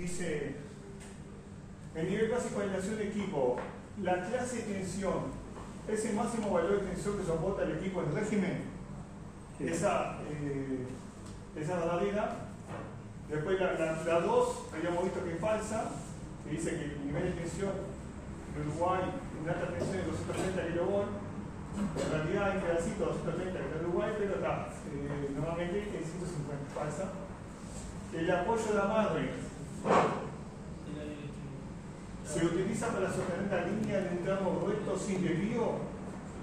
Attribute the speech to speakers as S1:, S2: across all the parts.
S1: dice, el nivel básico de aislación de equipo, la clase de tensión es el máximo valor de tensión que soporta el equipo en régimen. Sí. Esa verdadera. Después la 2, habíamos visto que es falsa, que dice que el nivel de tensión en Uruguay en alta tensión es 230 kV. En realidad hay pedacitos 230 que está en Uruguay, pero está, normalmente es 150, falsa. El apoyo de amarre se utiliza para sostener la línea de un tramo recto sin desvío,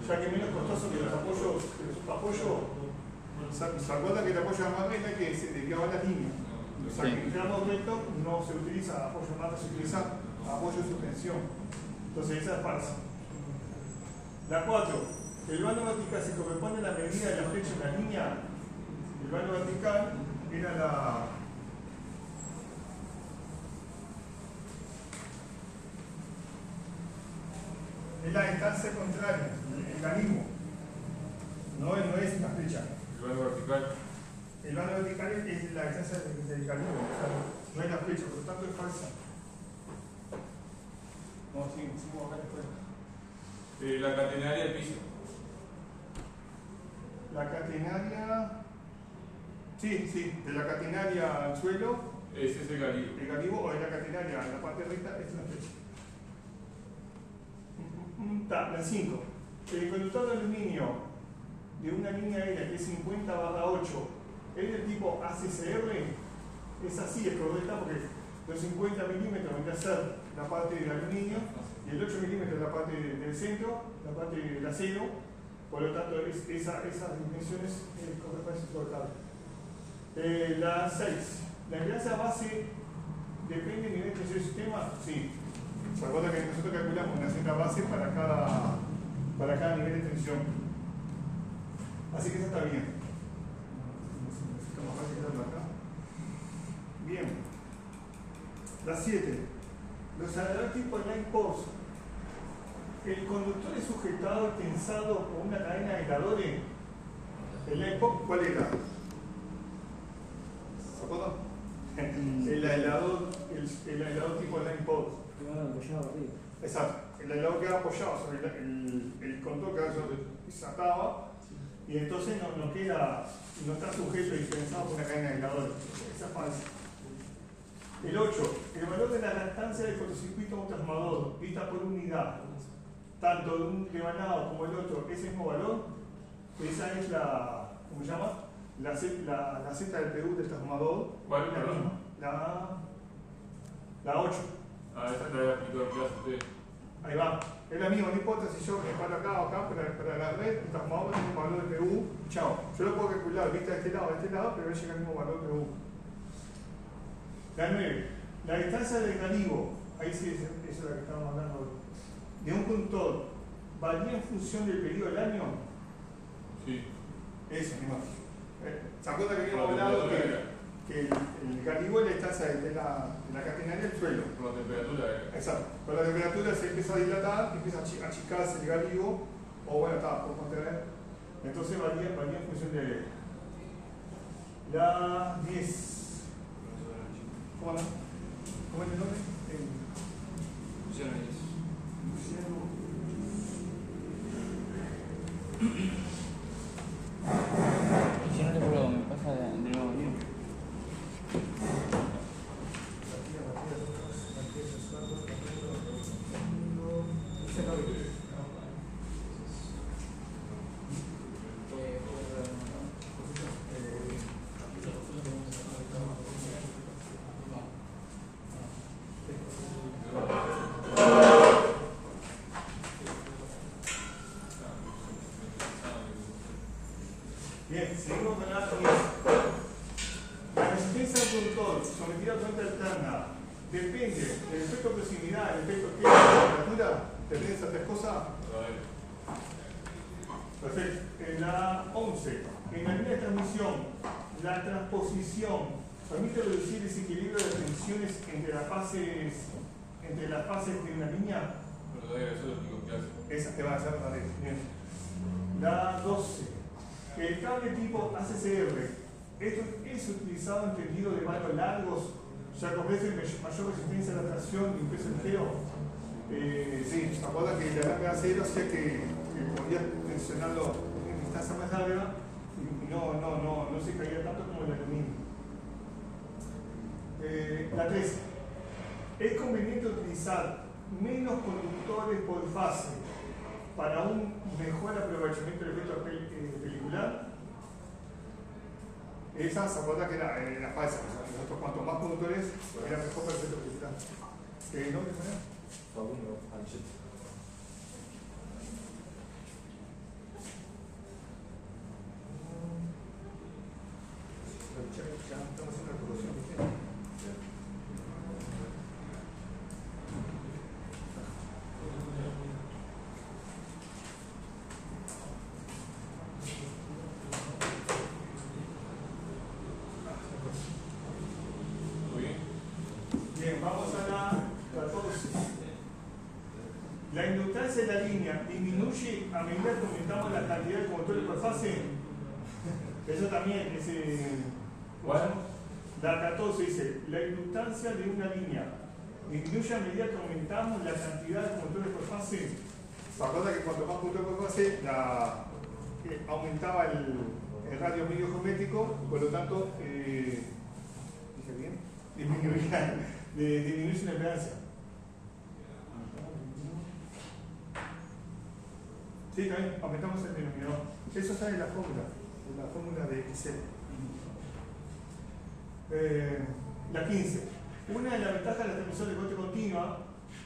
S1: ya que es menos costoso que los apoyos. ¿Se acuerdan que el apoyo de amarre es la que se desviaba la línea? O sea, que en el tramo recto no se utiliza apoyo de amarre, se utiliza apoyo de suspensión. Entonces esa es falsa. La 4. El vano vertical se corresponde a la medida de la flecha en la línea. El vano vertical era la distancia contraria, el ganismo. No es la flecha.
S2: El vano vertical.
S1: El vano vertical es la distancia del ganismo, o sea, no es la flecha, por lo tanto es falsa. Vamos, seguimos acá después.
S2: La catenaria del piso.
S1: La catenaria. Sí, de la catenaria al suelo.
S2: Ese es el galivo.
S1: El galivo o de la catenaria en la parte recta es la flecha. La 5. El conductor de aluminio de una línea aérea que es 50/8 es del tipo ACCR. Es así, es correcta porque los 50 milímetros vendría a ser la parte del aluminio y el 8 milímetros la parte del centro, la parte del acero. Por lo tanto, esas dimensiones corresponden a su cable. La 6. La impedancia base depende del nivel de tensión del sistema. Sí. ¿Se acuerdan que nosotros calculamos una cierta base para cada nivel de tensión? Así que eso está bien. Necesitamos acá. Bien. La 7. Los aerodramas tipo line pose. El conductor es sujetado tensado por una cadena de aisladores. ¿El line pose cuál era? ¿Se acuerdan? El aislador tipo line pose. Exacto. El aislador queda apoyado sobre el conductor que se ataba y entonces no está sujeto y tensado por una cadena de aisladores. Esa es falsa. El 8. El valor de la lactancia del cortocircuito de un transformador vista por unidad, tanto de un rebanado como el otro, ese mismo valor. Esa es la, ¿cómo se llama? La Z del PU del transformador.
S2: ¿Cuál?
S1: La misma. La 8.
S2: Esa te la aplicó en clase.
S1: Ahí va. Es la misma, no importa si yo me paro acá o acá para la red, el transformador tiene un valor de PU. Chao. Yo lo puedo calcular vista de este lado, pero llega el mismo valor de PU. La 9. La distancia del galivo, ahí sí es la que estábamos hablando, de un conductor, ¿varía en función del periodo del año?
S2: Sí.
S1: Eso, ni más. ¿Se acuerdan que habíamos hablado que el galivo es la distancia de la catenaria del suelo?
S2: Con la temperatura.
S1: Exacto. Con la temperatura se empieza a dilatar, empieza a achicarse el galivo, o bueno, está por contener. Entonces varía en función de la 10. ¿Cómo es el nombre?
S3: Luciano Díaz. Si no te puedo, me pasa de nuevo.
S1: Bien, seguimos con la 10. La resistencia del conductor sometida a corriente alterna depende del efecto de proximidad, el efecto que es la temperatura, depende de esas tres cosas. Perfecto. En la 11, en la línea de transmisión, la transposición permite reducir el desequilibrio de tensiones entre las fases de una línea. Esa te va a hacer la ley. Bien. La 12. El cable tipo ACCR, esto es utilizado en tendido de vanos largos, ya que ofrece mayor resistencia a la tracción y un peso ligero. Sí, ¿se acuerdan que la lámina de acero hacía que podía tensionarlo en distancia más larga y no se caía tanto como el aluminio? La 3. Es conveniente utilizar menos conductores por fase para un mejor aprovechamiento del efecto pelicular. Esa se acuerda que era falsa. Nosotros, cuanto más conductores, era mejor para el efecto pelicular. ¿Qué nombre es?
S4: Fabundo, Anchete.
S1: Ya estamos haciendo la producción.
S2: Muy bien.
S1: Bien, vamos a la 14. La inductancia de la línea disminuye a medida que aumentamos la cantidad de conductores por fase. Eso también es.
S2: ¿Cuál?
S1: La 14 dice: la inductancia de una línea disminuye a medida que aumentamos la cantidad de conductores por fase. ¿Se acuerda que cuanto más conductores por fase, aumentaba el radio medio geométrico, por lo tanto, ¿dije bien? Disminuye la impedancia. Sí, también aumentamos el denominador. Eso está en la fórmula de Excel. La 15. Una de las ventajas de la transmisión de corte continua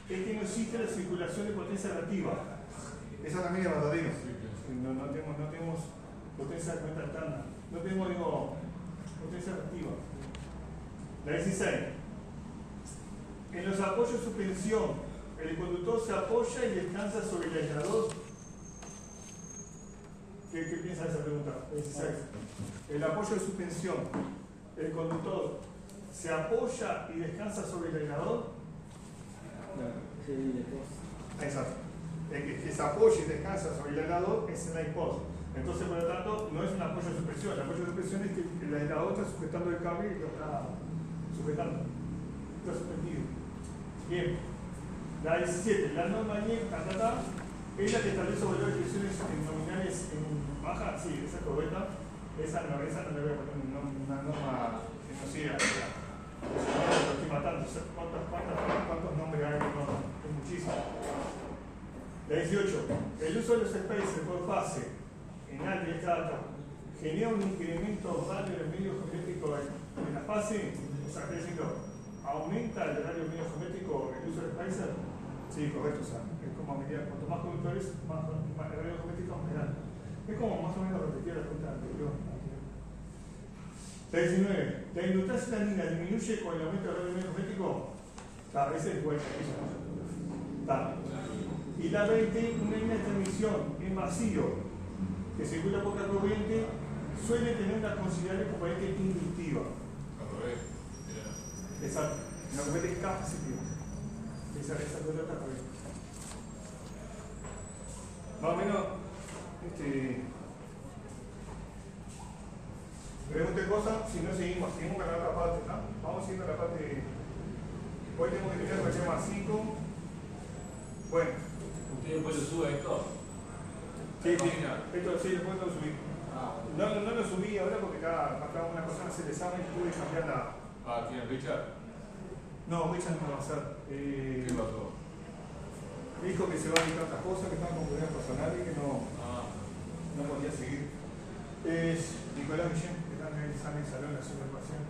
S1: es que no existe la circulación de potencia relativa. Esa también es verdadera. No tenemos potencia de cuenta estándar. No tenemos, potencia relativa. La 16. En los apoyos de suspensión, el conductor se apoya y descansa sobre el aislador. ¿Qué piensa de esa pregunta? 16. El apoyo de suspensión, el conductor se apoya y descansa sobre el aislador. Exacto. El que se apoya y descansa sobre el aislador es el iPod. Entonces, por lo tanto, no es un apoyo de suspensión. El apoyo de suspensión es que el aislador está sujetando el cable y lo está sujetando. Está suspendido. Bien. La 17. La norma NIEC es la que establece valores de expresiones nominales en baja. Sí, esa es correcta. Esa no le voy a poner una norma que no sea. Lo estoy matando. ¿Cuántos nombres hay? No, es muchísimo. La 18. El uso de los spacers por fase en alta y alta genera un incremento radio del medio geométrico de la fase. O sea, está diciendo, ¿aumenta el radio medio geométrico el uso del spacer? Sí, correcto. O sea, es como a medida, cuanto más conductores, más el radio geométrico aumentará. Es como más o menos repetir la pregunta anterior. La 19. ¿La inductancia de la línea disminuye con el aumento del radio medio geométrico? Claro, ese es bueno. Y la 20, una línea de transmisión en vacío que circula poca corriente suele tener una considerable componente inductiva.
S2: Al revés.
S1: Exacto. Una componente capacitiva. Esa pelota está bien. Más o menos, pregunte cosas, si no seguimos con la otra parte, ¿no? Vamos siguiendo la parte. Hoy tenemos que terminar con el tema 5. Bueno.
S2: ¿Usted después lo sube esto?
S1: Sí, esto sí, después lo subí. No lo subí ahora porque cada una persona hace el examen y tuve que cambiar la.
S2: ¿Tiene Richard?
S1: No, Richard no lo va a hacer.
S2: ¿Qué pasó?
S1: Dijo que se va a dedicar a otras cosas, que estaban con problemas personales y que no podía seguir. Es Nicolás Guillén, que está en el salón de la supervisión.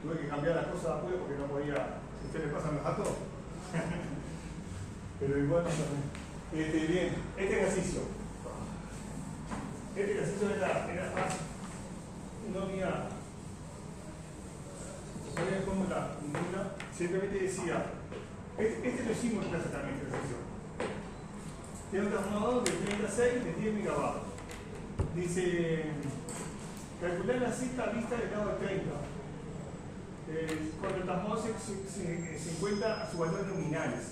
S1: Tuve que cambiar las cosas de apoyo porque no podía. ¿Usted le pasan los datos? Pero igual no también. Bien, este ejercicio. Era fácil. No había fórmula ninguna. Simplemente decía. Este lo hicimos en clase también, este ejercicio. Tiene un transformador de 36 de 10 megavatios. Dice, calcular la cesta vista del grado de 30. Cuando el transformador se encuentra a sus valores nominales.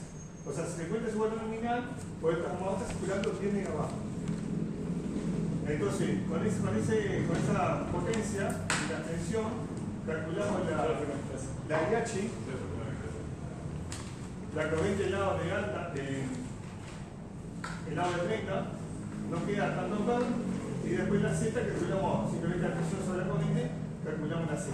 S1: O sea, si se encuentra a su valor nominal, pues el transformador está circulando 10 megavatios. Entonces, con esa potencia y la tensión, calculamos la IH, la corriente del lado de alta, el lado de 30, no queda tanto acá, y después la Z calculamos simplemente la presión sobre la corriente, calculamos la Z.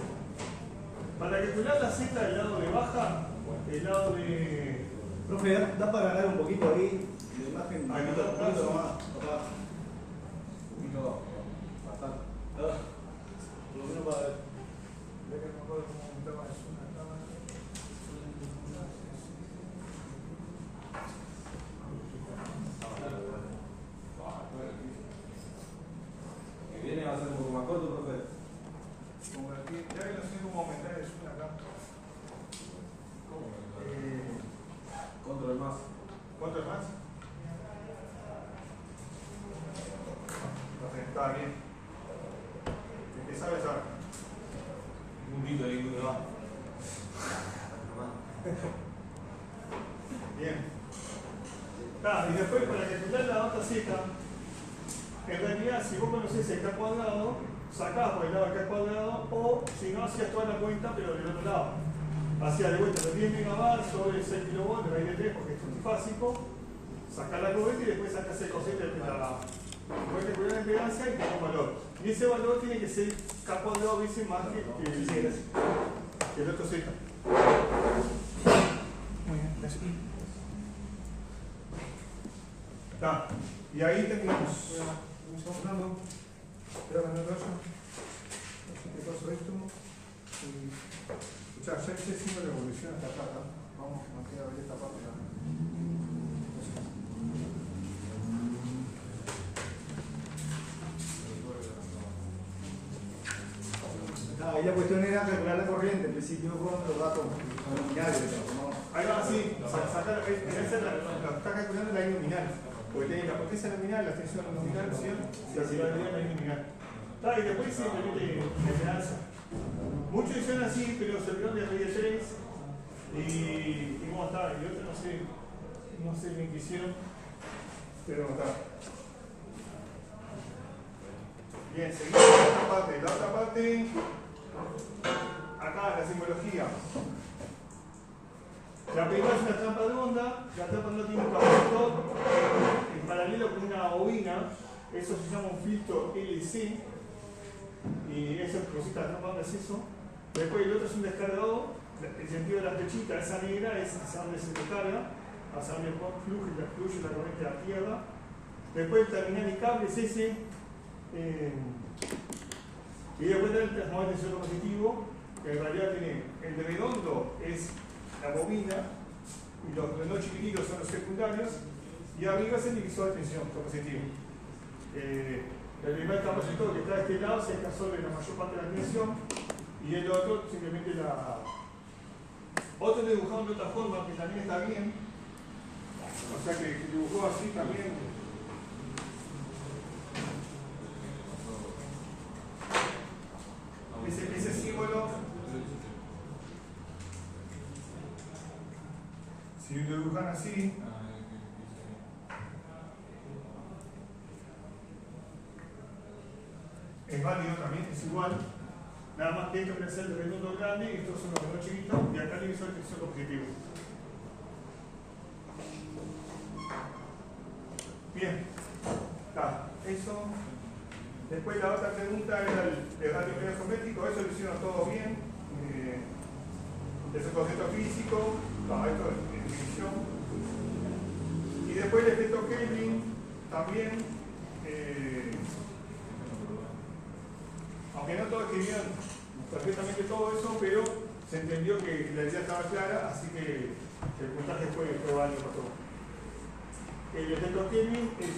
S1: Para calcular la Z del lado de baja, el lado de...
S4: Profe, da para ganar un poquito ahí la imagen,
S1: Ahí
S4: un
S1: está,
S4: poquito
S1: sí.
S4: más, papá. Un poquito abajo, bastante. Por lo menos para ver.
S1: Ya que no me acuerdo cómo montaba eso, una cámara.
S4: Que viene va a ser un poco más corto, profe.
S1: Convertir, ya que no sé cómo aumentar el zoom acá.
S4: Control más.
S1: ¿Cuánto es más? No sé, está bien. El que sabe, sabe.
S2: Un dito ahí que va.
S1: Bien. Y después para calcular la otra Z, en realidad si vos conocés el K cuadrado, sacás por el lado del K cuadrado, o si no hacías toda la cuenta pero del otro lado. Hacías de vuelta los 10 megabars sobre 6 kilovolts, raíz de 3 porque es trifásico, sacás la corriente y después sacás el cosete de la calcular la impedancia y tenés un valor. Y ese valor tiene que ser K cuadrado veces más que el otro Z. Muy bien, gracias. Y ahí terminamos. Un segundo. Espera, no paso. No sé qué pasó esto. Escuchá, ya hice 5 revoluciones hasta acá. Vamos, nos queda abrir esta parte acá.
S4: Ahí la cuestión era calcular la corriente, en principio con los datos nominales que transformamos.
S1: Ahí va, sí. Sacar, está calculando la I nominal. Porque tiene la potencia nominal, la tensión nominal, ¿sí? Se va a la I nominal. Y después simplemente impedancia. Muchos hicieron así, pero se olvidaron de raíz de 3. Y cómo está. Y otros no sé bien qué hicieron. Pero está. Bien, seguimos con la otra parte. La otra parte, acá la simbología. La primera es una trampa de onda, la trampa no tiene un capacitor en paralelo con una bobina, eso se llama un filtro LC, y esa cosita de la trampa de onda es eso. Después el otro es un descargador, el sentido de la flechita, esa negra es hacia donde se descarga, hacia donde fluye la corriente a la tierra. Después el terminal y cable es ese, y después está el transformador de tensión positivo, que en realidad tiene el de redondo es la bobina y los no chiquititos son los secundarios y arriba es el divisor de tensión positivo. El primer capacitor que está de este lado se absorbe la mayor parte de la tensión y el otro simplemente la... Otro dibujado de otra forma que también está bien, o sea que dibujó así también. Ese símbolo, si lo dibujan así, es válido también, es igual, nada más que esto que es el redondo grande y estos son los redondos chiquitos y acá el divisor de tensión positivo. Bien, está, eso. Después la otra pregunta era el radio geométrico, eso lo hicieron todo bien. Es un concepto físico, esto es definición. Y después el efecto Kelvin también, aunque no todos escribieron perfectamente todo eso, pero se entendió que la idea estaba clara, así que el puntaje fue válido para todo. El efecto Kelvin es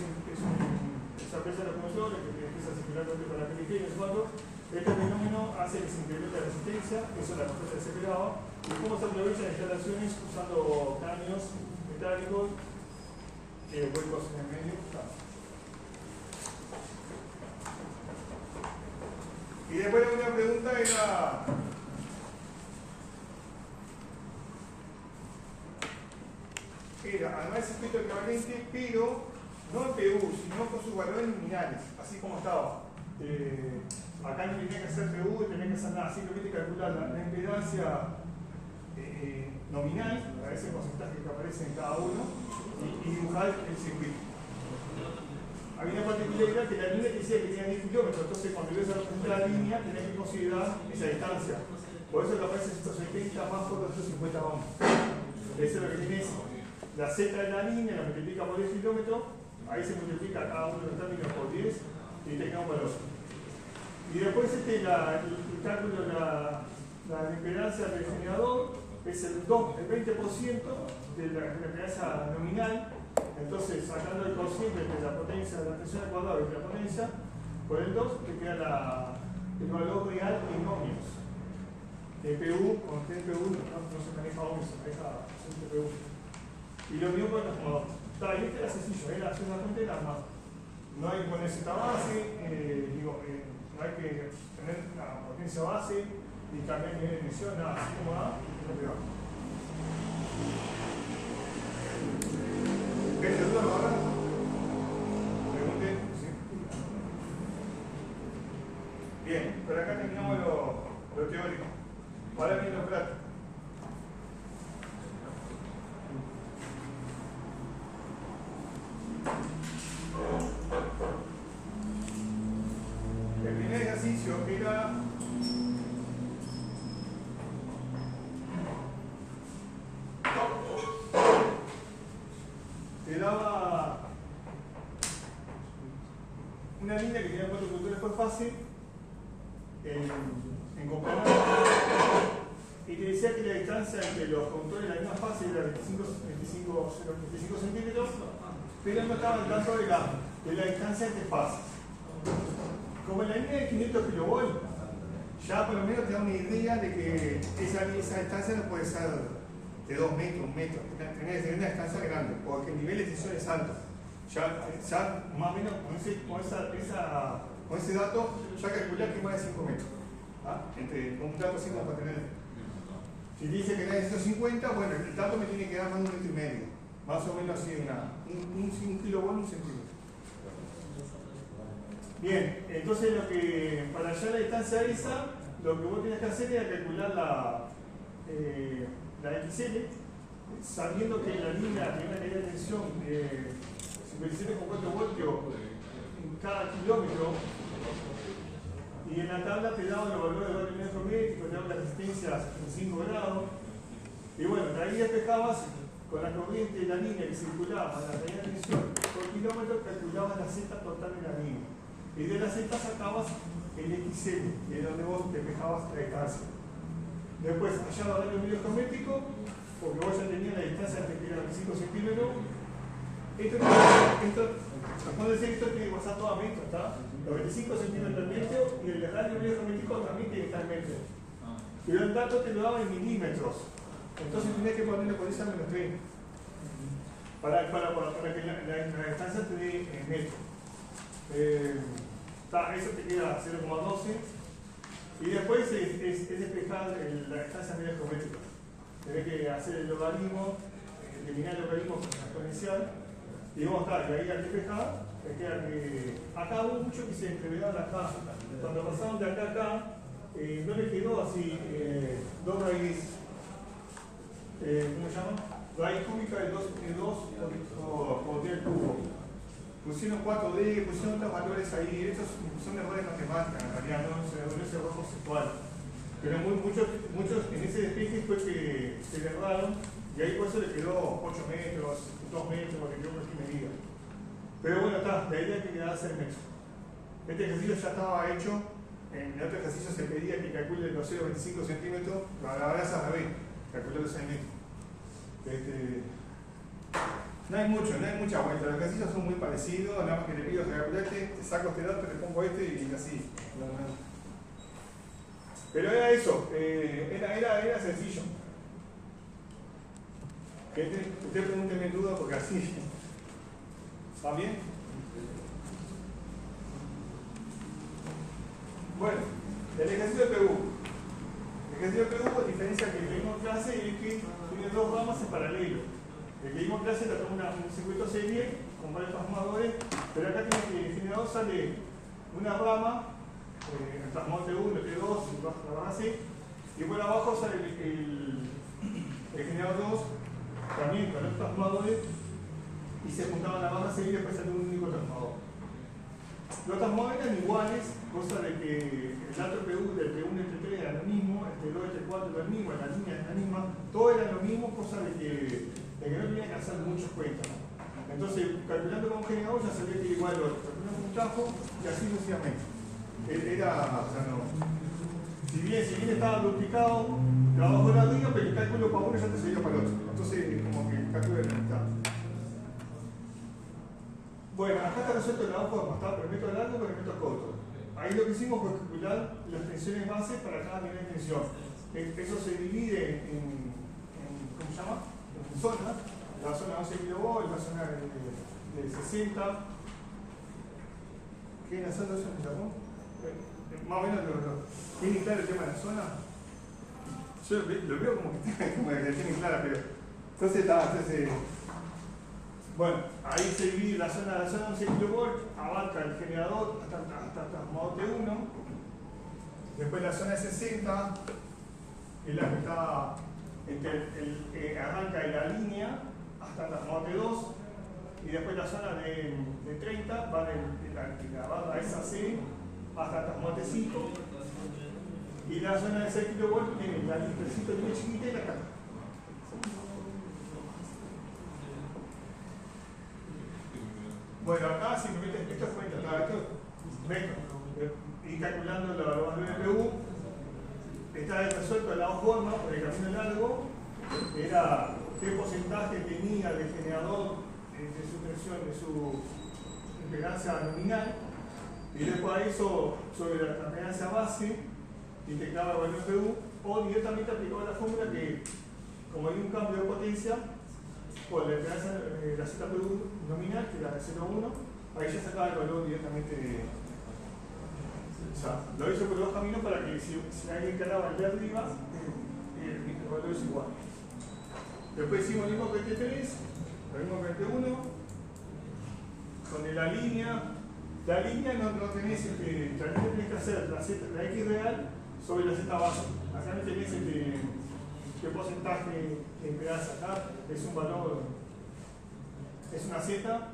S1: aprecia los conocedores que empieza a circular para la periferia y este fenómeno hace que se incremente la resistencia, eso es la constante que se esperaba, y cómo se aprovechan instalaciones usando caños metálicos, huecos en el medio. Y después la última pregunta era... además de circuito equivalente, pero no en PU, sino con sus valores nominales, así como estaba. acá no tenía que hacer PU, tenía que hacer nada, simplemente calcular la impedancia nominal, a ese porcentaje que aparece en cada uno, y dibujar el circuito. Había una particularidad que la línea decía que tenía 10 kilómetros, entonces cuando ibas a representar la línea tenés que considerar esa distancia. Por eso que aparece 170 más por 250 ohms. Eso es lo que tiene la Z de la línea, la multiplica por 10 kilómetros, ahí se multiplica cada uno de los términos por 10 y te queda un valor. Y después el cálculo de la impedancia del generador es el 20% de la impedancia nominal. Entonces, sacando el cociente de la potencia de la tensión al cuadrado y de la potencia, por el 2 te queda el valor real en ohmios. El PU, con el PU no se maneja ohmios, se maneja el PU. Y lo mismo con el transformador. Y este era sencillo, era hacer una fuente de las más. No hay que poner Z base, no hay que tener la potencia base y cambiar el nivel de emisión, nada, así como va, no te va. ¿Ves el duda ahora? Pregunten. ¿Sí? Bien, pero acá terminamos lo teórico. Ahora viene lo práctico. El primer ejercicio era te daba una línea que tenía 4 conductores por fase en comparar y te decía que la distancia entre los conductores de la misma fase era 25 centímetros, pero no estaba al tanto de la distancia entre fases. Como en la línea de 500 kV, ya por lo menos te da una idea de que esa distancia no puede ser de 2 metros, 1 metro, tenés que tener una distancia grande, porque el nivel de tensión es alto. Ya más o menos con ese dato, ya calculás que más de 5 metros. Con un dato así como para tener. Si dice que da 150, bueno, el dato me tiene que dar más de 1,5 metros. Más o menos así, un kilovolt, 1 centímetro. Bien, entonces para hallar la distancia esa, lo que vos tenés que hacer es calcular la XL, sabiendo que la línea tiene una caída de tensión de 57,4 voltios en cada kilómetro, y en la tabla te daban los valores de valor metro métrico, te daban la resistencia a 75 grados, y bueno, de ahí despejabas con la corriente de la línea que circulaba a la caída de tensión por kilómetro, calculabas la Z total de la línea. Y de la Z sacabas el XL, que es donde vos despejabas la distancia. Después, allá va a dar el medio geométrico, porque vos ya tenías la distancia que era 25 centímetros. Cuando decía que esto tiene que pasar todo a metro, ¿está? Los 25 centímetros en metro y el radio medio geométrico también tiene que estar en metro. Pero el dato te lo daba en milímetros. Entonces tenés que ponerle por esa menos 3. Para que la distancia te dé en metro. Eso te queda 0,12. Y después es despejar la distancia media geométrica. Tenés que hacer el logaritmo, eliminar el logaritmo exponencial. Y vamos a estar, y ahí al despejar, te queda que. Acá hubo mucho que se entrevedaban acá. Cuando pasaron de acá a acá, no les quedó así 2 raíz. ¿Cómo se llama? Raíz cúbica de 2 por d al cubo. Pusieron 4D, pusieron otros valores ahí. Estos son errores matemáticos, en realidad, no es error conceptual. Pero muchos en ese despeje fue que se le erraron y ahí por eso le quedó 8 metros, 2 metros, porque yo cualquier medida. Pero bueno, está, la idea es que quedase el metro. Este ejercicio ya estaba hecho. En el otro ejercicio se pedía que calcule los 0,25 centímetros, ahora es al revés, calcular los 6 metros. No hay mucha vuelta, los ejercicios son muy parecidos, nada más que le pido que calculaste, te saco este dato, le pongo este y así. Pero era eso, era sencillo. Usted pregúnteme duda porque así. ¿Está bien? Bueno, el ejercicio de PU. El ejercicio de PU, a diferencia que vimos en clase, es que tiene 2 ramas en paralelo. El que vimos en clase era un circuito serie con varios transformadores, pero acá tiene que el generador sale una rama el transformador T1, el T2, y baja la barra C. Y por abajo sale el generador 2, también con los transformadores, y se juntaban la barra C y después salió un único transformador. Los transformadores eran iguales, cosa de que el alto PU del T1 y el T3 era lo mismo, el T2 y el T4 era lo mismo, la línea era la misma, todo era lo mismo, cosa de que no tenía que hacer muchos cuentas. Entonces, calculando con un generador ya sabía que era igual al otro, calculando con un tajo y así sucesivamente. Era, o sea, no. Si bien estaba duplicado, trabajo la arriba, pero el cálculo para uno ya te servía para el otro. Entonces, como que el cálculo era la mitad. Bueno, acá está resuelto de la dos formas, está por el método largo y por el método corto. Ahí lo que hicimos fue calcular las tensiones base para cada nivel de tensión. Eso se divide en ¿cómo se llama? En zonas. La zona de 11 kV, la zona de 60. ¿Quieren hacerlo eso en Japón? Más o menos ¿tienen claro el tema de la zona? Yo lo veo como que tienen clara, pero. Entonces bueno, ahí se divide la zona de 11 kV, abarca el generador hasta el transformador T1. Después la zona de 60, es la que está entre arranca en la línea hasta el transformador T2. Y después la zona de 30 va de la barra esa C hasta el transformador T5. Y la zona de 6 kV tiene la listecita muy chiquita y la carga. Bueno, acá simplemente esto es cuenta, y calculando los WPU, está resuelto de la forma por el camino largo, era qué porcentaje tenía de generador de su tensión, de su impedancia nominal, y después a eso sobre la impedancia base, integraba el WPU, o directamente aplicaba la fórmula que, como hay un cambio de potencia, por la impedancia de la ZPU nominal, que era de 0,1, ahí ya sacaba el valor directamente. O sea, lo hizo por dos caminos para que si alguien cargaba el de arriba, el valor es igual. Después hicimos lo mismo que el T3, lo mismo que el T1, con la línea no tenés, también tenés que hacer la X real sobre la Z base. Acá no tenés qué porcentaje de impedancia acá, es un valor, es una Z,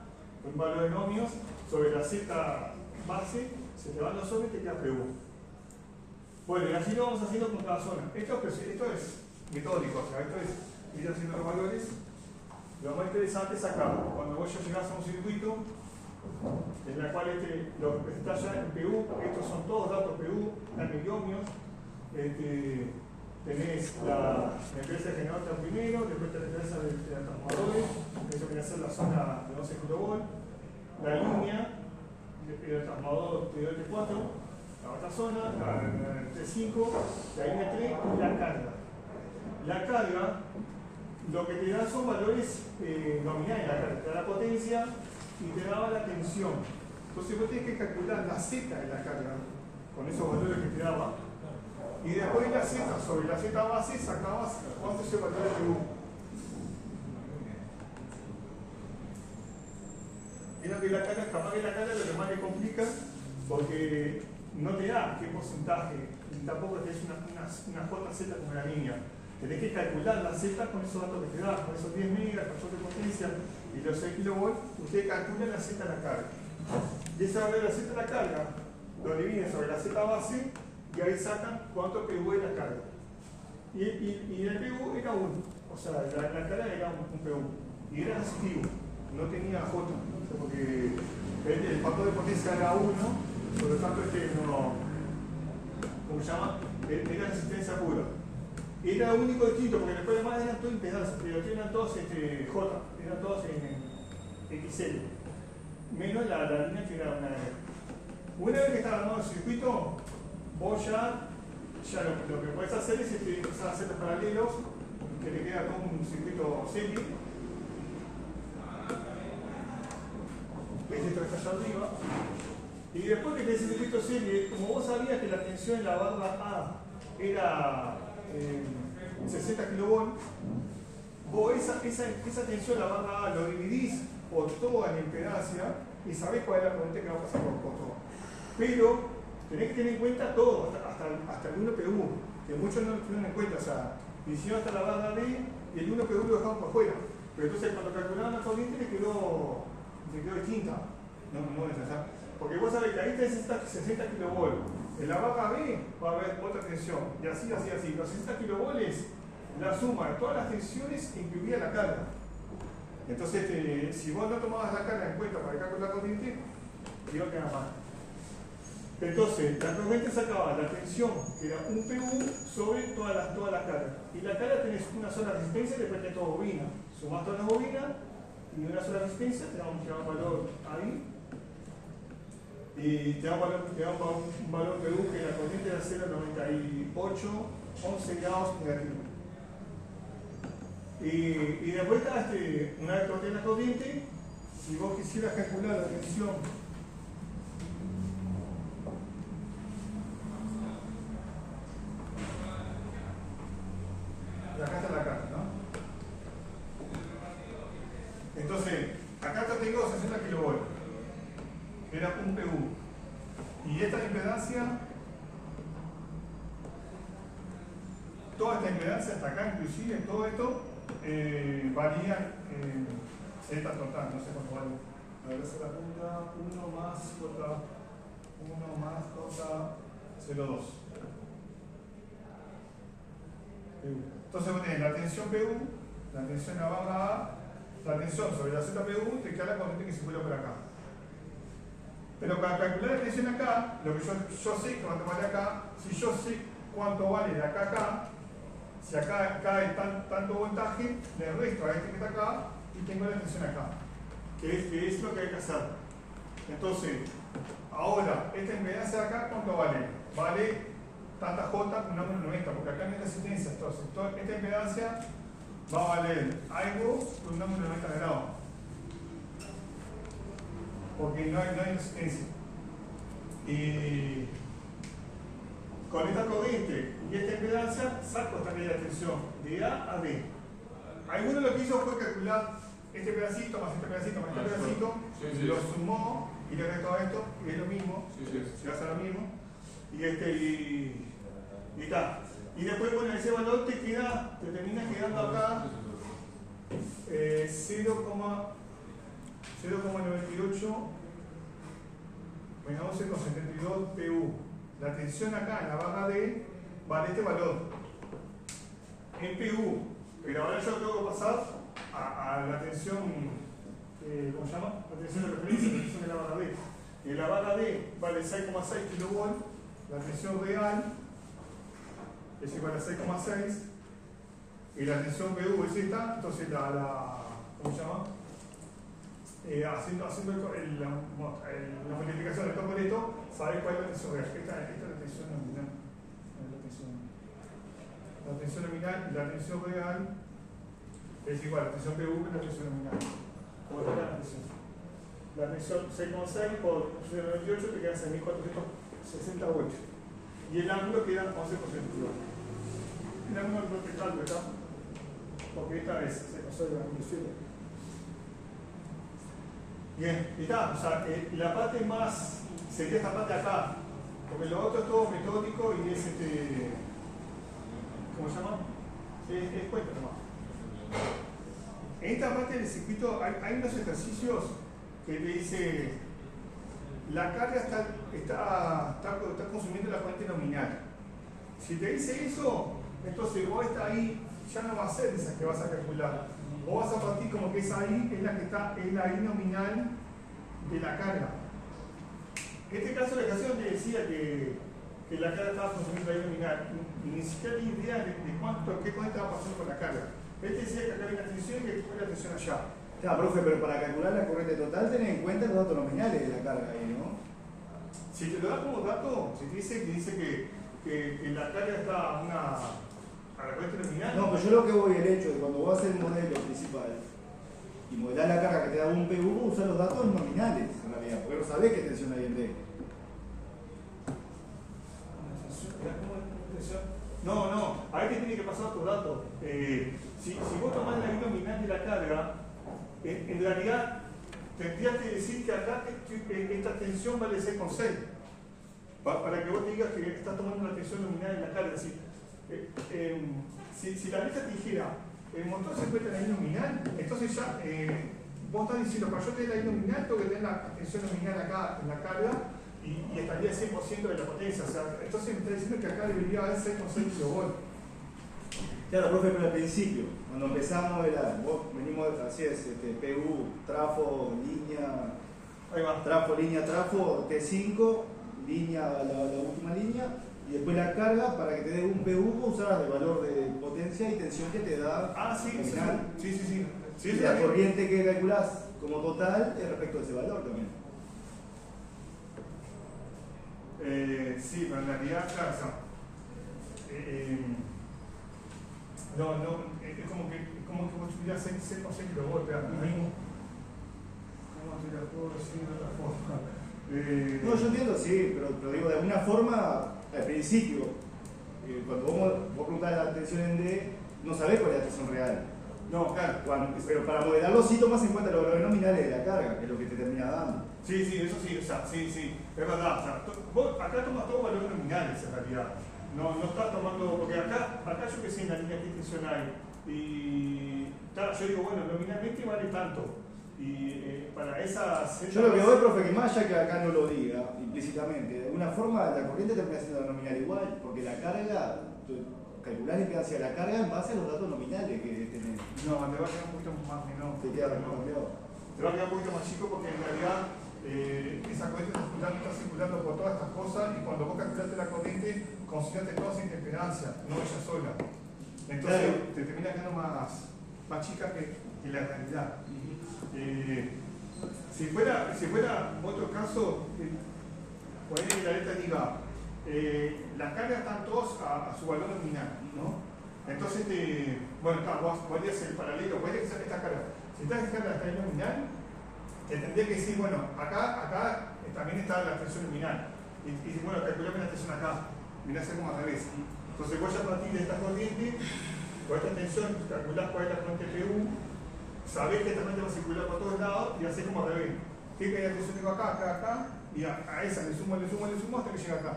S1: un valor en ohmios, sobre la Z base, se te van los ohmios y te queda PU. Bueno, y así lo vamos haciendo con cada zona. Esto es metódico, o sea, esto es ir haciendo los valores. Lo más interesante es acá, cuando vos ya llegás a un circuito en el cual lo que está ya en PU, estos son todos datos PU, están en ohmios. Tenés la empresa de generador primero, después tenés la empresa de transformadores, eso viene a ser la zona de 12 kV, la línea, el transformador T2 y T4, la otra zona, la T5, la línea 3 y la carga. La carga, lo que te da son valores nominales, la carga te da la potencia y te daba la tensión. Entonces vos tenés que calcular la Z de la carga, con esos valores que te daba. Y después la Z, sobre la Z base, sacabas cuánto es el valor de PU. Vieron que la carga, capaz que la carga es lo que más le complica, porque no te da qué porcentaje, y tampoco tenés una JZ como la línea. Tenés que calcular la Z con esos datos que te da, con esos 10 megas, factor de potencia y los 6 kV, ustedes calculan la Z de la carga. Y ese valor de la Z de la carga lo dividen sobre la Z base, y ahí sacan cuánto PU es la carga. Y el PU era 1, o sea, la carga era un PU. Y era positivo, no tenía J, o sea, porque el factor de potencia era 1, por lo tanto no, ¿cómo se llama? Era resistencia pura. Era lo único distinto, porque después además eran todos impedancias, pero eran todos J, eran todos en XL. Menos la línea que era una R. Una vez que está armado el circuito, vos ya lo que podés hacer es empezar a hacer los paralelos, que te queda todo un circuito serie. Esto que está allá arriba. Y después que tenés el circuito serie, como vos sabías que la tensión en la barra A era 60 kV, vos esa tensión en la barra A lo dividís por toda la impedancia y sabés cuál es la corriente que va a pasar por todo. Pero tenés que tener en cuenta todo, hasta el 1PU, que muchos no lo tienen en cuenta. O sea, hicieron hasta la barra D y el 1PU lo dejaron por fuera. Pero entonces cuando calcularon la corriente le quedó distinta. No es esa. Porque vos sabés que ahí tenés 60 kV. En la barra B va a haber otra tensión. Y así. Los 60 kV es la suma de todas las tensiones incluida la carga. Entonces, si vos no tomabas la carga en cuenta para calcular la corriente, te iba a quedar mal. Entonces, la corriente sacaba la tensión, que era un PU, sobre toda la carga. Y la carga tenés una sola resistencia y después tenés toda bobina. Sumás todas las bobinas y una sola resistencia, te da un valor ahí. Y te da un valor PU que la corriente era 0,98, 11 grados negativo. Y después está una vez que tenés la corriente, si vos quisieras calcular la tensión acá está la carga, ¿no? Entonces, acá te tengo 60 kV, que era un PU. Y esta impedancia, toda esta impedancia hasta acá, inclusive todo esto, varía en Z total, no sé cuánto vale. A ver, esa es la punta, 1 más J 0,2. Entonces vos tenés la tensión PU, la tensión en la barra A, la tensión sobre la ZPU, te queda la corriente que circula por acá. Pero para calcular la tensión acá, lo que yo sé cuánto vale acá, si yo sé cuánto vale de acá a acá, si acá cae tanto voltaje, le resto a este que está acá y tengo la tensión acá, que es lo que hay que hacer. Entonces, ahora, esta impedancia de acá, ¿cuánto vale? Vale tanta J con un ángulo 90, porque acá no hay resistencia. Entonces, esta impedancia va a valer algo con un ángulo 90 grados. Porque no hay resistencia. Y con esta corriente y esta impedancia saco esta medida de tensión de A a D. Alguno lo que hizo fue calcular este pedacito más este pedacito más este pedacito, lo sumó y le restó a esto, y es lo mismo, se hace lo mismo. Y está. Y después, bueno, ese valor te termina quedando acá 0,98 menos 11,72 PU. La tensión acá en la barra D vale este valor en PU, pero ahora yo tengo que pasar a la tensión, ¿cómo se llama? La tensión de referencia, la tensión de la barra D. En la barra D vale 6,6 kV, la tensión real es igual a 6,6 y la tensión PU es esta, entonces ¿cómo se llama? Haciendo la multiplicación de todo por esto, sabes cuál es la tensión real. Esta es la tensión nominal. La tensión nominal y la tensión real es igual a la tensión PU que la tensión nominal. ¿Cómo está la tensión? La tensión 6,6 por 0,98 te quedan 6.460 voltios. Y el ángulo queda 11%. El ángulo no te calculo acá, porque esta es 6,6 de ángulo cielo. Bien, y está, o sea, la parte más sería esta parte acá, porque lo otro es todo metódico y es ¿cómo se llama? Es cuenta nomás. En esta parte del circuito hay unos ejercicios que te dice la carga está consumiendo la corriente nominal. Si te dice eso, entonces vos esta ahí ya no va a ser esa que vas a calcular. Vos vas a partir como que esa ahí es la que está en la I nominal de la carga. En este caso la ecuación te decía que la carga estaba consumiendo la I nominal y ni siquiera tenía idea de qué corriente estaba pasando con la carga. Él te decía que acá hay una tensión y que hay una tensión allá.
S5: Claro, profe, pero para calcular la corriente total tenés en cuenta los datos nominales de la carga ahí, ¿no?
S1: Si te lo da como dato, si te dice que la carga está a la corriente nominal.
S5: No, pero yo lo que voy el hecho de cuando vos haces el modelo principal y modelás la carga que te da un PU, usar los datos nominales en realidad, porque no sabés qué tensión hay en D.
S1: No, ahí te tiene que pasar otro dato. Si vos tomás la I nominal de la carga, en realidad tendrías que decir que acá esta tensión vale 6,6. para que vos te digas que estás tomando la tensión nominal en la carga. Si la letra te dijera, el motor se encuentra en la I nominal, entonces ya vos estás diciendo, para yo tener la I nominal, tengo que tener la tensión nominal acá en la carga y estaría 100% de la potencia. O sea, entonces me está diciendo que acá debería haber 6,6 kV.
S5: Claro, profe, pero al principio, cuando empezamos, venimos así es, PU, trafo, línea,
S1: Ahí va.
S5: trafo, línea, trafo, T5, línea, la última línea, y después la carga para que te dé un PU, usar el valor de potencia y tensión que te da.
S1: Ah, sí,
S5: nominal.
S1: sí.
S5: Y la corriente que calculás como total es respecto a ese valor también.
S1: Sí, pero en realidad, claro, o sea, es como que vos tuvieras 6 kV, ¿cómo te la puedo decir de otra forma?
S5: No, yo entiendo, sí, pero digo, de alguna forma, al principio, cuando vos preguntás la tensión en D, no sabés cuál es la tensión real.
S1: No, claro.
S5: Pero para modelarlo sí tomas en cuenta los valores nominales de la carga, que es lo que te termina dando.
S1: Sí, eso sí, o sea, sí, es verdad. O sea, vos acá tomas todos valores nominales en realidad. No estás tomando, porque acá yo que sé en la línea que tensión hay. Y yo digo, bueno, nominalmente vale tanto. Y para esas.
S5: Yo lo que voy, profe, que más allá que acá no lo diga implícitamente, de alguna forma la corriente termina siendo la nominal igual, porque la carga, calcular la impedancia de la carga en base a los datos nominales que tenés.
S1: No, te va a quedar un poquito más menor.
S5: Te queda cambiado.
S1: Te va a quedar un poquito más chico porque en realidad esa corriente está circulando por todas estas cosas y cuando vos calculaste la corriente, consideraste toda esa impedancia, no ella sola. Entonces
S5: claro,
S1: te termina quedando más chica que la realidad. Si fuera otro caso, por ahí la letra diga, las cargas están todas a su valor nominal, ¿no? Entonces, bueno, vos podrías ser paralelo, podría que sea esta carga. Si esta carga está en nominal, te tendría que decir, bueno, acá también está la tensión nominal. Y bueno, calculame la tensión acá. Mirá, hacer como al revés. Entonces, vos ya a partir de esta corriente, con esta tensión, calculás cuál es la corriente PU, sabés que esta corriente va a circular por todos lados y haces como al revés. ¿Qué cantidad de tensión tengo acá? Y a esa le sumo hasta que llega acá.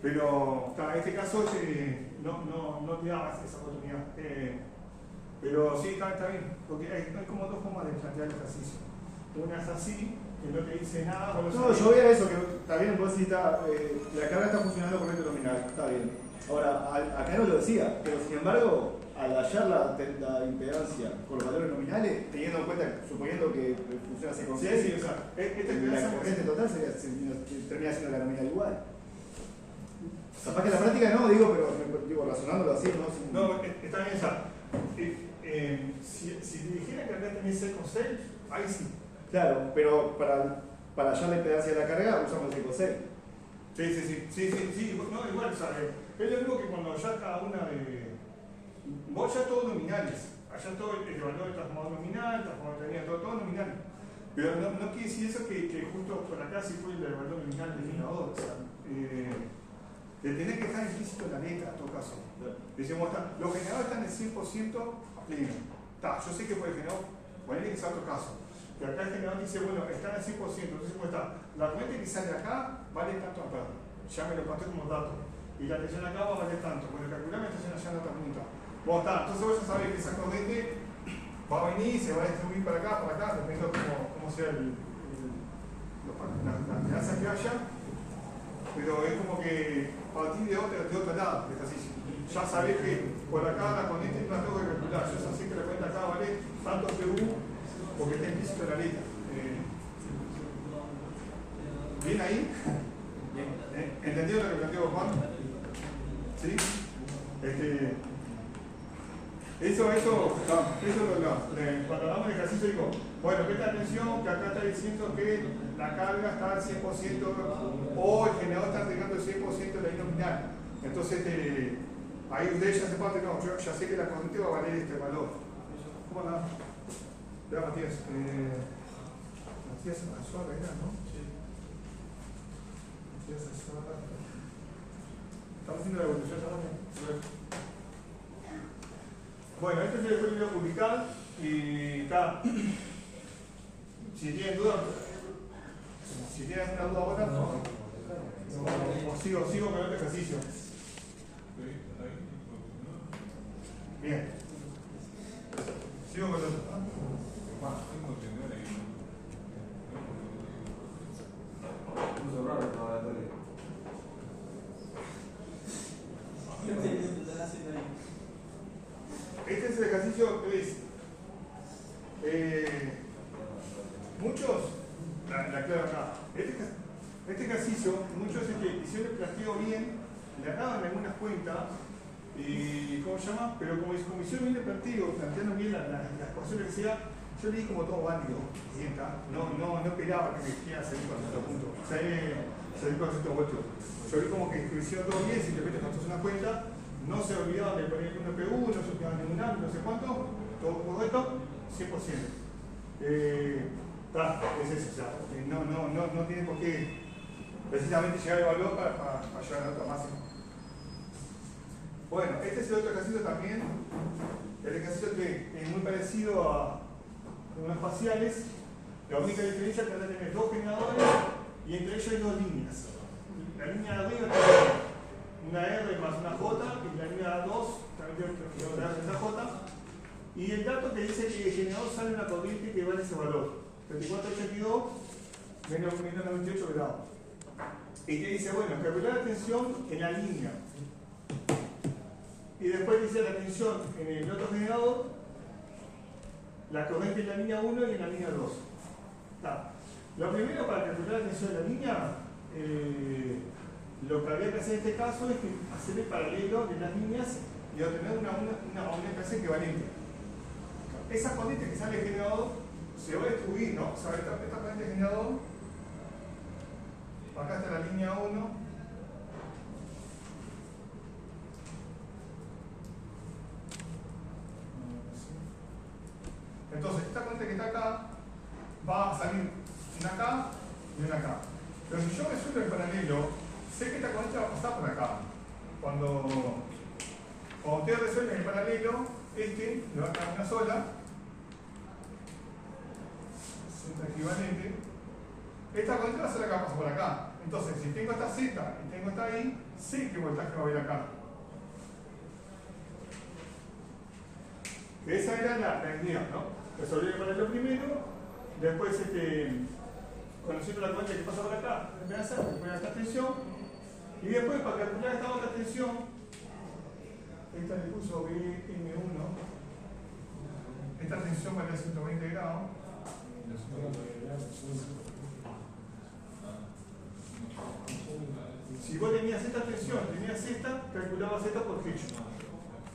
S1: Pero en este caso no te da esa oportunidad. Pero sí, está bien, porque hay como dos formas de plantear el ejercicio. Una es así, que no te dice nada.
S5: No, yo voy a eso, que está bien, vos decís, la carga está funcionando corriente nominal, está bien. Ahora, acá no lo decía, pero sin embargo, al hallar la impedancia con los valores nominales, teniendo en cuenta, suponiendo que funciona así con
S1: sí, o sea,
S5: la corriente total termina siendo la nominal igual. Capaz que en la práctica no, digo, razonándolo así, ¿no?
S1: No, está bien, o sea, si te dijera que acá tenés 6,6, ahí sí.
S5: Claro, pero para hallar la impedancia de la carga usamos el 6,6.
S1: Sí, no, igual, o sea, es lo mismo que cuando ya cada una de. Vos ya todos nominales, allá todo el valor de transformador nominal, transformador de todo nominal. Pero no quiere decir eso que justo por acá sí fue el valor nominal del generador. O sea, tenés que estar implícito en la letra, en todo caso. Decimos, los generadores están en 100% pleno. Yo sé que por el generador, bueno, que es otro caso. Pero acá el generador dice, bueno, están al 100%. Entonces, ¿cómo está? La corriente que sale acá vale tanto acá. Ya me lo conté como dato. Y la tensión acá va a valer tanto. Bueno, calculame la tensión allá en otra punta. Bueno, entonces vos ya sabés que esa corriente va a venir y se va a distribuir para acá, dependiendo cómo sea la impedancia que haya. Pero es como que partir de otro lado del ejercicio. Ya sabés que por acá la corriente no la tengo que calcular. Yo ya sé que la corriente acá vale tanto PU porque está implícito en la letra. ¿Bien ahí? ¿Entendido lo que planteó Juan? ¿Sí? Cuando hablamos de ejercicio digo, bueno, presta atención que acá está diciendo que la carga está al 100% o el generador está entregando el 100% de la I nominal. Entonces, ahí ustedes ya se parte, no, yo ya sé que la corriente va a valer este valor. ¿Cómo anda? Ya, Matías. Matías Azuara era, ¿no? Sí. Matías Azuara. Estamos haciendo la evolución también. Bueno, este es el video publicado y está. Si tienen dudas, si tienen alguna duda ahora, O sigo con otro ejercicio. Bien. Sigo con otro.
S4: Puso raro esta oratoria.
S1: Este es el ejercicio 3. Muchos, la clave acá, este ejercicio, muchos que hicieron el planteo bien, le daban algunas cuentas, ¿cómo se llama? Pero como hicieron bien el planteo, plantearon bien las ecuaciones que sea, yo leí como todo válido, no esperaba que me quieran salir con cierto punto, salir con cierto vuelto. Yo vi como que hicieron todo bien, simplemente cuando haces una cuenta, no se olvidaban de poner un PU, no se olvidaban de un AM, no sé cuánto, todo correcto, 100%. Es eso, o sea, no tiene por qué precisamente llegar al valor para llegar a la nota máxima. Bueno, este es el otro ejercicio también, el ejercicio que es muy parecido a unos faciales. La única diferencia es que ahora tenés dos generadores y entre ellos hay dos líneas. La línea de arriba tiene una R más una J y la línea 2 también tiene una J. Y el dato que dice que el generador sale una corriente que vale ese valor, 3482 menos 98 grados. Y te dice, bueno, calcular la tensión en la línea. Y después dice la tensión en el otro generador, la corriente en la línea 1 y en la línea 2. Lo primero para calcular la tensión en la línea, lo que habría que hacer en este caso es hacer el paralelo de las líneas y obtener una impedancia equivalente. Esa corriente que sale del generador se va a distribuir, ¿no? O sea, esta corriente del generador, acá está la línea 1. Entonces, esta corriente que está acá va a salir una acá y una acá. Pero si yo resuelvo el paralelo, sé que esta corriente va a pasar por acá. Cuando ustedes resuelven el paralelo, le va a quedar una sola, equivalente. Esta corriente va a ser la que pasa por acá. Entonces, si tengo esta Z y tengo esta I, sé qué voltaje va a ir acá. Esa era la idea, ¿no? Resolver el paralelo primero, después conociendo la corriente que pasa por acá, poner esta tensión, y después para calcular esta otra tensión, esta le puso BM1, esta tensión vale 120 grados. Si vos tenías esta tensión, tenías esta, calculabas esta por hecho.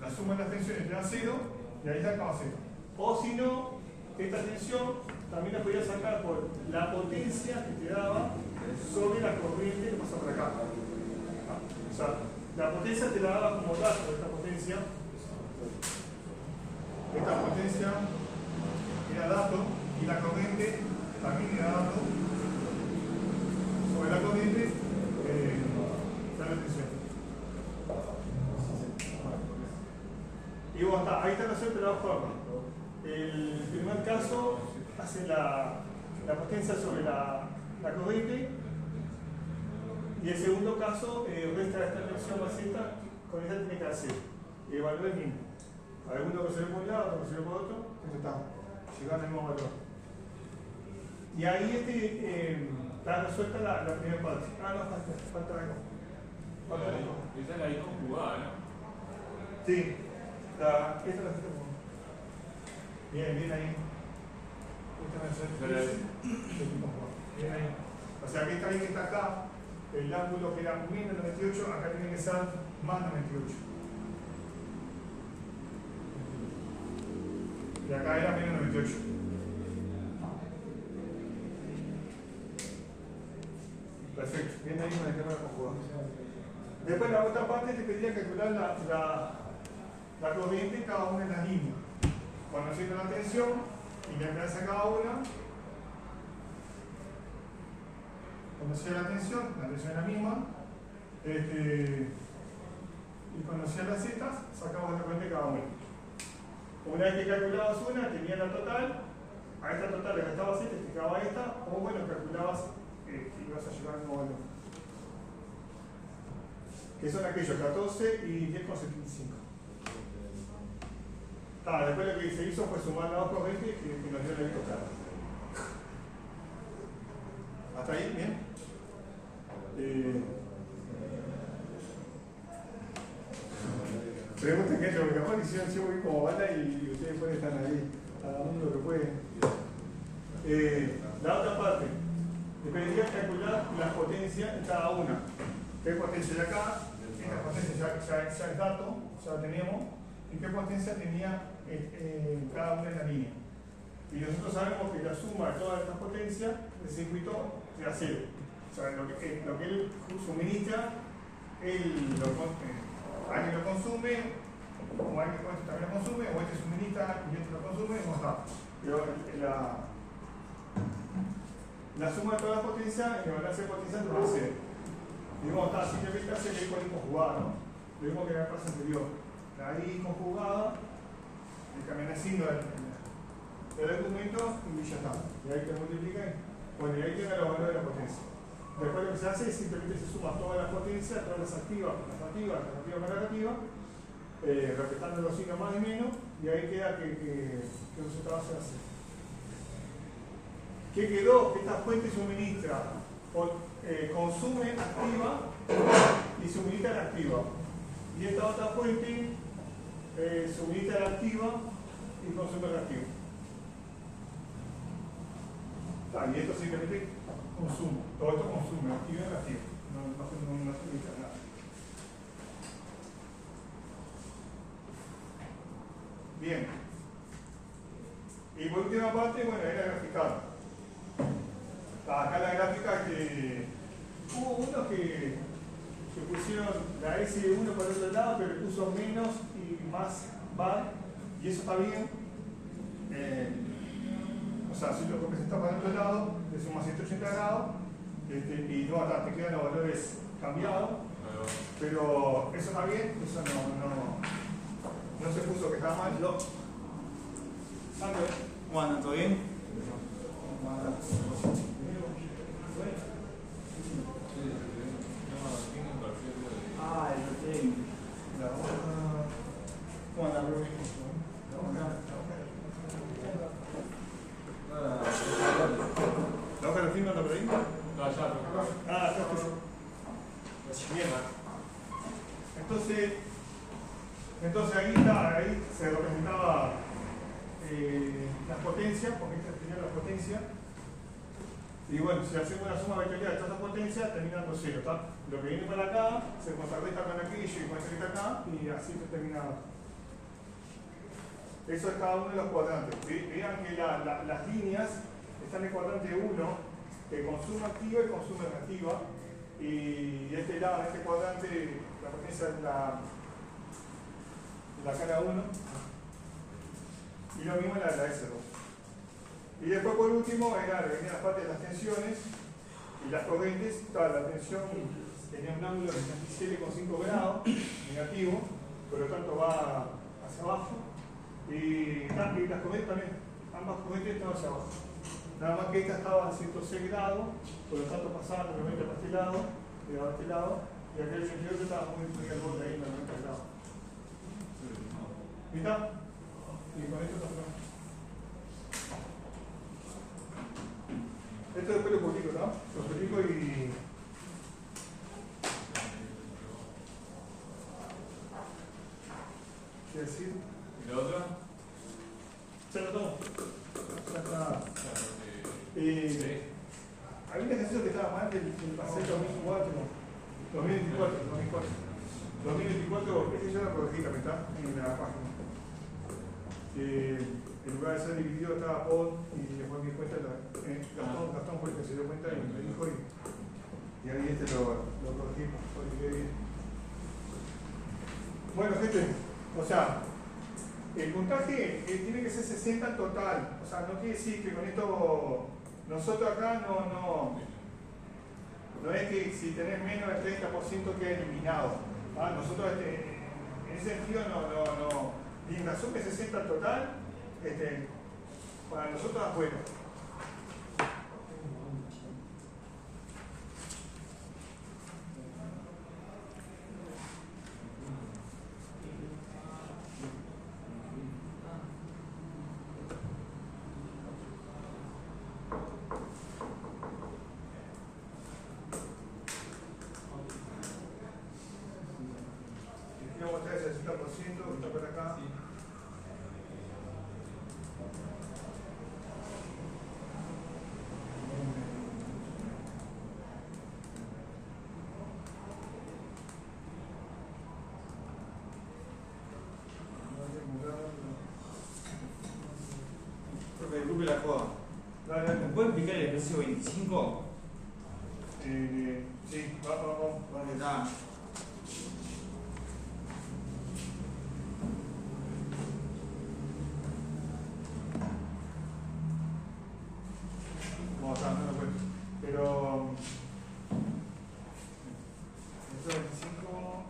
S1: La suma de las tensiones te da 0 y ahí sacabas 0. O si no, esta tensión también la podías sacar por la potencia que te daba sobre la corriente que pasa por acá. O sea, la potencia te la daba como dato, esta potencia. Esta potencia era dato y la corriente también era dato sobre la corriente la tensión. Y bueno, ahí está la opción de la forma. El primer caso hace la potencia sobre la corriente y el segundo caso resta esta tensión más esta, con esta tiene que hacer y el valor es mismo. Alguno resuelve por un lado, otro resuelve por otro, esto está, llegando al mismo valor. Y ahí está resuelta la primera parte. No, falta algo.
S2: Esa es la I conjugada, ¿no?
S1: Sí, esta es la cita. Bien ahí. Bien ahí. O sea que esta I que está acá, el ángulo que era menos 98, acá tiene que ser más 98. Y acá era menos 98. Perfecto, bien ahí con el tema de la conjugada. Después la otra parte te pedía calcular la corriente en cada una de las líneas. Conociendo la tensión y la impedancia a cada una. Conocía la tensión es la misma. Y conocía las zetas, sacabas la corriente de cada una. Una vez que calculabas una, tenías la total, a esta total le restabas esta, te quedaba esta, o bueno, calculabas que ibas a llevar al mismo valor. que son aquellos 14 y 10,75. Después lo que se hizo fue sumar las dos corrientes que nos dio el evento claro. ¿Hasta ahí? ¿Bien? Pregunten que yo, porque capaz que hicieron yo voy como bala y ustedes pueden estar ahí, cada uno lo que pueden. La otra parte, dependería calcular las potencias en cada una. ¿Qué potencia de acá? Esta potencia ya es dato, ya la tenemos. ¿Y qué potencia tenía cada una en la línea? Y nosotros sabemos que la suma de todas estas potencias del circuito se da cero. O sea, lo que él suministra, alguien lo consume, o alguien también lo consume, o este suministra y este lo consume, y no está. Pero la suma de todas las potencias, el balance de potencias no va a ser. Digamos, simplemente hace que con conjugada, ¿no? Lo mismo que en la clase anterior. La I conjugada, le cambian el signo del argumento y ya está. Y ahí te multiplican. Bueno, y ahí tienen los valores de la potencia. Después lo que se hace es simplemente se suma todas las potencias, todas las activas, las negativas, las negativas más negativas, respetando los signos más y menos, y ahí queda que el resultado se hace. ¿Qué quedó? Que esta fuente suministra, consume activa y suministra la activa. Y esta otra fuente suministra la activa y consume la activa. Y esto simplemente consumo. Todo esto consume, activa y reactiva. No suministra nada. Bien. Y por última parte, bueno, era graficar. Acá la gráfica que hubo unos que pusieron la S1 por el otro lado, pero puso menos y más bar, y eso está bien. O sea, si lo representas para el otro lado, le sumas 180 grados, y no, te quedan los valores cambiados, pero eso está bien, eso no se puso que estaba mal.
S5: ¿Cómo andan? ¿Todo bien? ¿Cómo andan, Rubén? ¿La hoja de firma anda por ahí? Acá está. Bien. Entonces ahí se representaba las potencias, porque esta tenía la potencia. Y bueno, si hacemos una suma vectorial de todas las potencias, terminando cero, ¿está? Lo que viene para acá se contrarresta con aquello y con esto que está acá, y así se termina. Eso es cada uno de los cuadrantes. Vean que las líneas están en el cuadrante 1, que consume activa y consume reactiva. Y de este lado, en este cuadrante, la potencia es la cara 1. Y lo mismo la S2. Y después, por último, venían las partes de las tensiones y las corrientes. La tensión tenía un ángulo de 67,5 grados, negativo, por lo tanto va hacia abajo. Y las corrientes también, ambas corrientes estaban hacia abajo. Nada más que esta estaba a 106 grados, por lo tanto pasaba normalmente para este lado, llegaba a este lado, y aquel 88 estaba muy al borde ahí, 90 grados. ¿Viste? Y con esto está. Esto después lo publico, ¿no? Lo publico y... ¿Qué decir?
S2: ¿Y la otra?
S1: Ya lo tomo. Ya está.
S2: Sí.
S1: Había un ejercicio que estaba mal del paseo 2004. 2024, ese ya lo corregí también, está en la página. En lugar de ser dividido estaba por, y después me di cuenta, Gastón fue el que se dio cuenta y me dijo, y ahí lo corregimos, porque quedé bien. Bueno, gente, o sea, el puntaje tiene que ser 60 en total, o sea, no quiere decir que con esto, nosotros acá no es que si tenés menos del 30% queda eliminado. Nosotros en ese sentido no. Y en razón que 60 en total, para nosotros es bueno. Quiero mostrar ese 60%, está por acá.
S3: Profe, disculpe la joda.
S1: Dale, dale.
S3: ¿Me puede explicar el ejercicio 25?
S1: Sí, vamos.
S3: ¿Dónde está?
S1: Vamos a no lo cuento. Pero. Esto 25.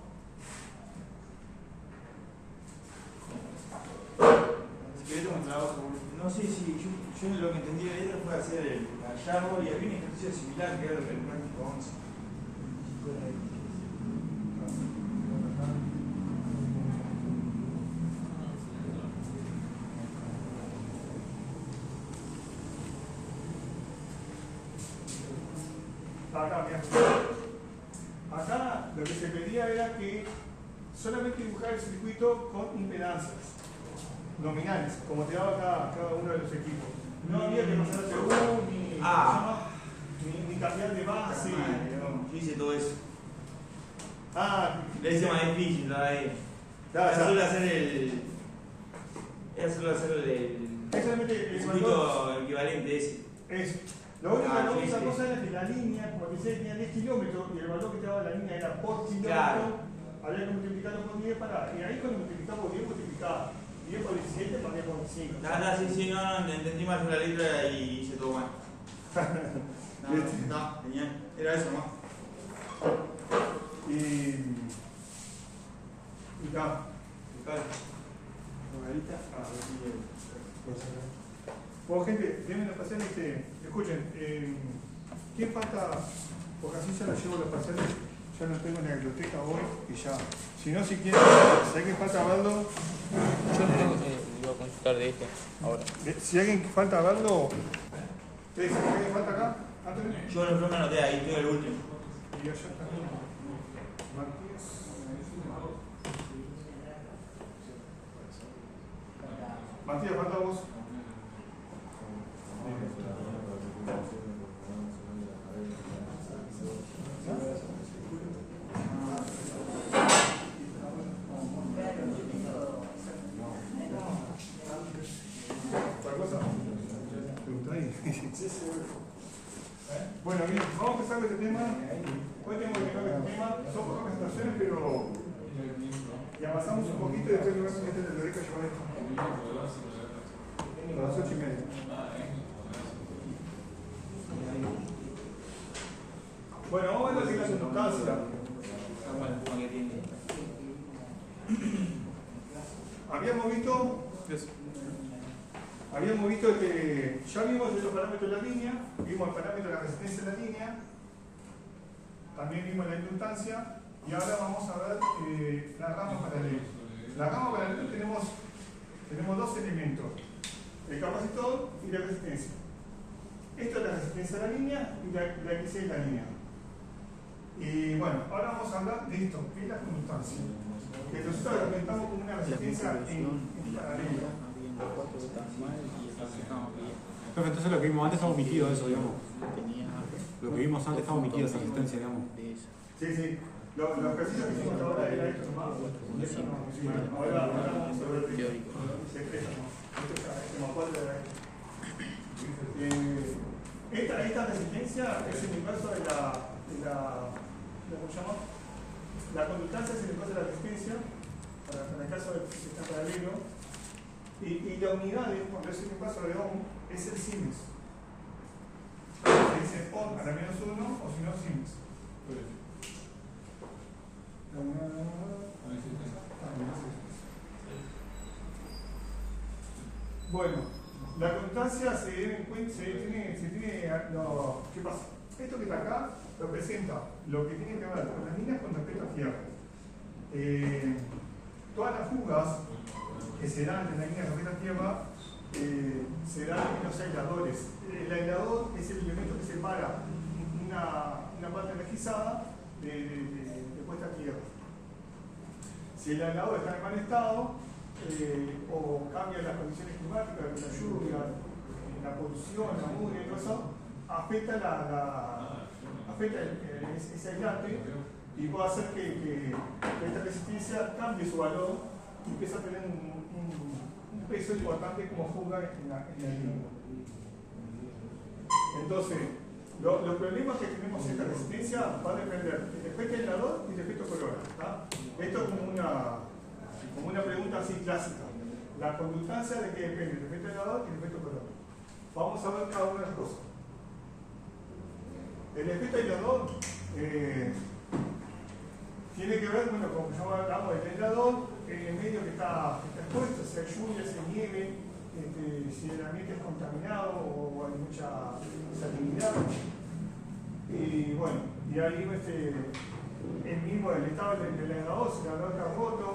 S3: Si querés un trabajo. No sé si yo lo que entendí de ella fue hacer el hallazgo y había un ejercicio similar que era el práctico 11.
S1: Acá, mirá. Acá lo que se pedía era que solamente dibujar el circuito con impedancias nominales, como te daba cada uno de los equipos. No había que pasar a según, ni cambiar de base.
S3: Yo hice todo eso.
S1: Le
S3: hice más difícil todavía. Era solo hacer el. Era solo hacer el circuito equivalente ese.
S1: Eso. La única cosa era que la línea, como decía, tenía 10 kilómetros y el valor que te daba la línea era por kilómetro.
S3: Claro.
S1: Había que multiplicarlo por 10 para. Y ahí cuando multiplicaba por 10, multiplicaba 10 por 17 para 10 por 25.
S3: No, entendí mal la letra y hice todo mal. No, genial. Era eso, ¿no?
S1: Y acá. Bueno, gente, déjenme los pacientes, escuchen, ¿quién falta? Porque así ya lo llevo los pacientes, ya los tengo en la biblioteca hoy y ya. Si no, si quieren, si alguien falta verlo.
S3: Yo iba a consultar de esto ahora.
S1: Si alguien falta verlo, ¿alguien falta acá? Anthony.
S3: Yo no me anoté ahí, estoy el último.
S1: Y allá está. Matías. Matías, falta vos. Bueno, bien, vamos a empezar con este tema. Hoy tenemos que empezar con este tema. Son pocas presentaciones, pero. Y avanzamos un poquito y después nos vemos en el Loreca llevar esto. A las 8:30. Bueno, vamos a ver lo que es la conductancia. Habíamos visto que ya vimos los parámetros de la línea, vimos el parámetro de la resistencia de la línea, también vimos la inductancia y ahora vamos a ver la rama paralela. La rama paralela tenemos dos elementos, el capacitor y la resistencia. Esto es la resistencia de la línea y la X es la línea. Y bueno, ahora vamos a hablar de esto, que es la conductancia. Que nosotros representamos como una resistencia en paralelo.
S6: Profe, entonces lo que vimos antes estaba omitido eso, digamos. Lo que vimos antes estaba omitido esa resistencia, digamos.
S1: Sí. Los ejercicios que hicimos ahora era esto nomás. Ahora vamos a ver teórico. Esta resistencia es el inverso de ¿cómo se llama? La conductancia es el inverso de la resistencia, en el caso del sistema paralelo. Y la unidad, cuando es el inverso de ohm, es el Siemens. Se dice ohm a la menos 1 o si no Siemens. Bueno, la conductancia se tiene. ¿Qué pasa? Esto que está acá representa lo que tiene que ver con las líneas con respecto a tierra. Todas las fugas que se dan en la línea con respecto a tierra se dan en los aisladores. El aislador es el elemento que separa una parte energizada de puesta a tierra. Si el aislador está en mal estado, o cambia las condiciones climáticas, la lluvia, la polución, la mugre y todo eso, afecta ese aislante y puede hacer que esta resistencia cambie su valor y empiece a tener un peso importante como fuga en la línea. Entonces, los problemas que tenemos en esta resistencia va a depender del efecto aislador y del efecto corona. Esto es como una pregunta así clásica. La conductancia de que depende del efecto aislador y del efecto corona. Vamos a ver cada una de las cosas. El efecto aislador tiene que ver, bueno, como ya hablamos del aislador, en el medio que está expuesto, si hay lluvia, si hay nieve, si el ambiente es contaminado o hay mucha salinidad. Y bueno, y ahí el mismo del estado del aislador, si el aislador está roto,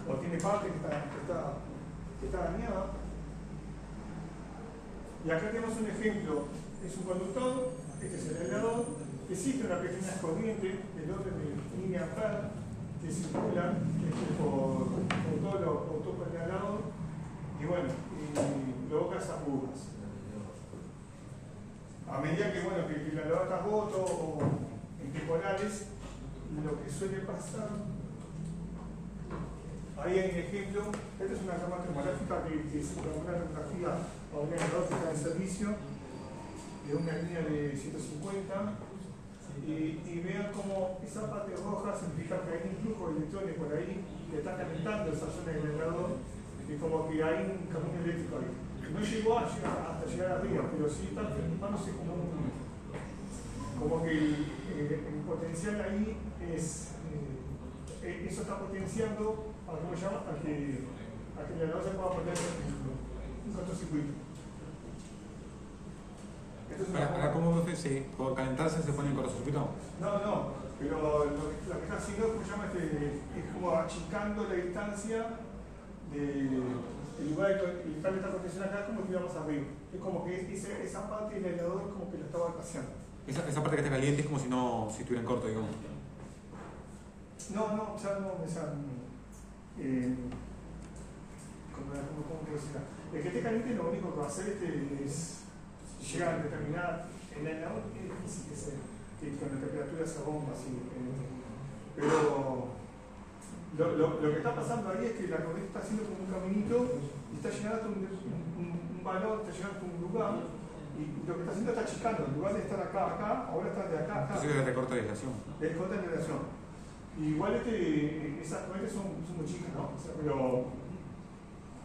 S1: o tiene parte que está dañada. Y acá tenemos un ejemplo, es un conductor, este es el aislador, existe una pequeña corriente del orden de línea ampere que circula por todo el aislador y bueno, y provoca esas burbujas. A medida que, bueno, que el aislador está roto o en temporales, lo que suele pasar, ahí hay un ejemplo, esta es una cámara termográfica que es una radiografía a un aislador que está en servicio de una línea de 150 y vean cómo esa parte roja significa que hay un flujo de electrones por ahí que está calentando esa zona del aislador y como que hay un camino eléctrico ahí. No llegó hasta llegar arriba, pero sí está formándose como que el potencial ahí es eso está potenciando a que el aislador se pueda poner un cortocircuito.
S6: Ahora, ¿cómo por calentarse se pone en cortocircuito?
S1: No, pero lo que está haciendo es como achicando la distancia del lugar de el cable está protección acá, como que iba más arriba. Es como que esa parte del aislador como que lo estaba paseando.
S6: Esa parte que está caliente es como si estuviera en corto, digamos.
S1: No, ¿cómo puedo decir? El que esté caliente lo único que va a hacer es llegar a determinar el aislador, es difícil que con la temperatura se rompa así. Pero lo que está pasando ahí es que la corriente está haciendo como un caminito y está llegando hasta un valor, está llegando hasta un lugar y lo que está haciendo está achicando. En lugar de estar acá, ahora está de acá a acá.
S6: Entonces le recorta la aislación.
S1: Le recorta la aislación. Igual esas corrientes son muy chicas, ¿no? O sea, pero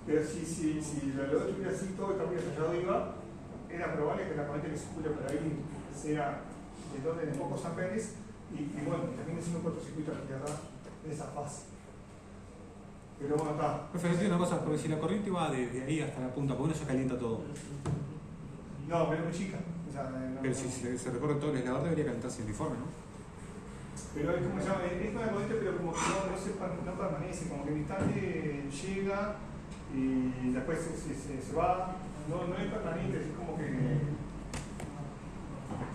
S1: si la luz estuviera así, todo el camino allá arriba, era probable que la corriente que circula por ahí sea de orden de pocos amperes y bueno, también es un cortocircuito a la tierra en esa fase. Pero bueno, está.
S6: Profe, una cosa, porque si la corriente va de ahí hasta la punta, ¿por qué no se calienta todo?
S1: No, pero es muy chica. O sea,
S6: pero si se recorre todo el aislador debería calentarse uniforme, ¿no?
S1: Pero es como se llama, es una corriente, pero como que no permanece, como que en instante llega y después se va. No es permanente, es como que.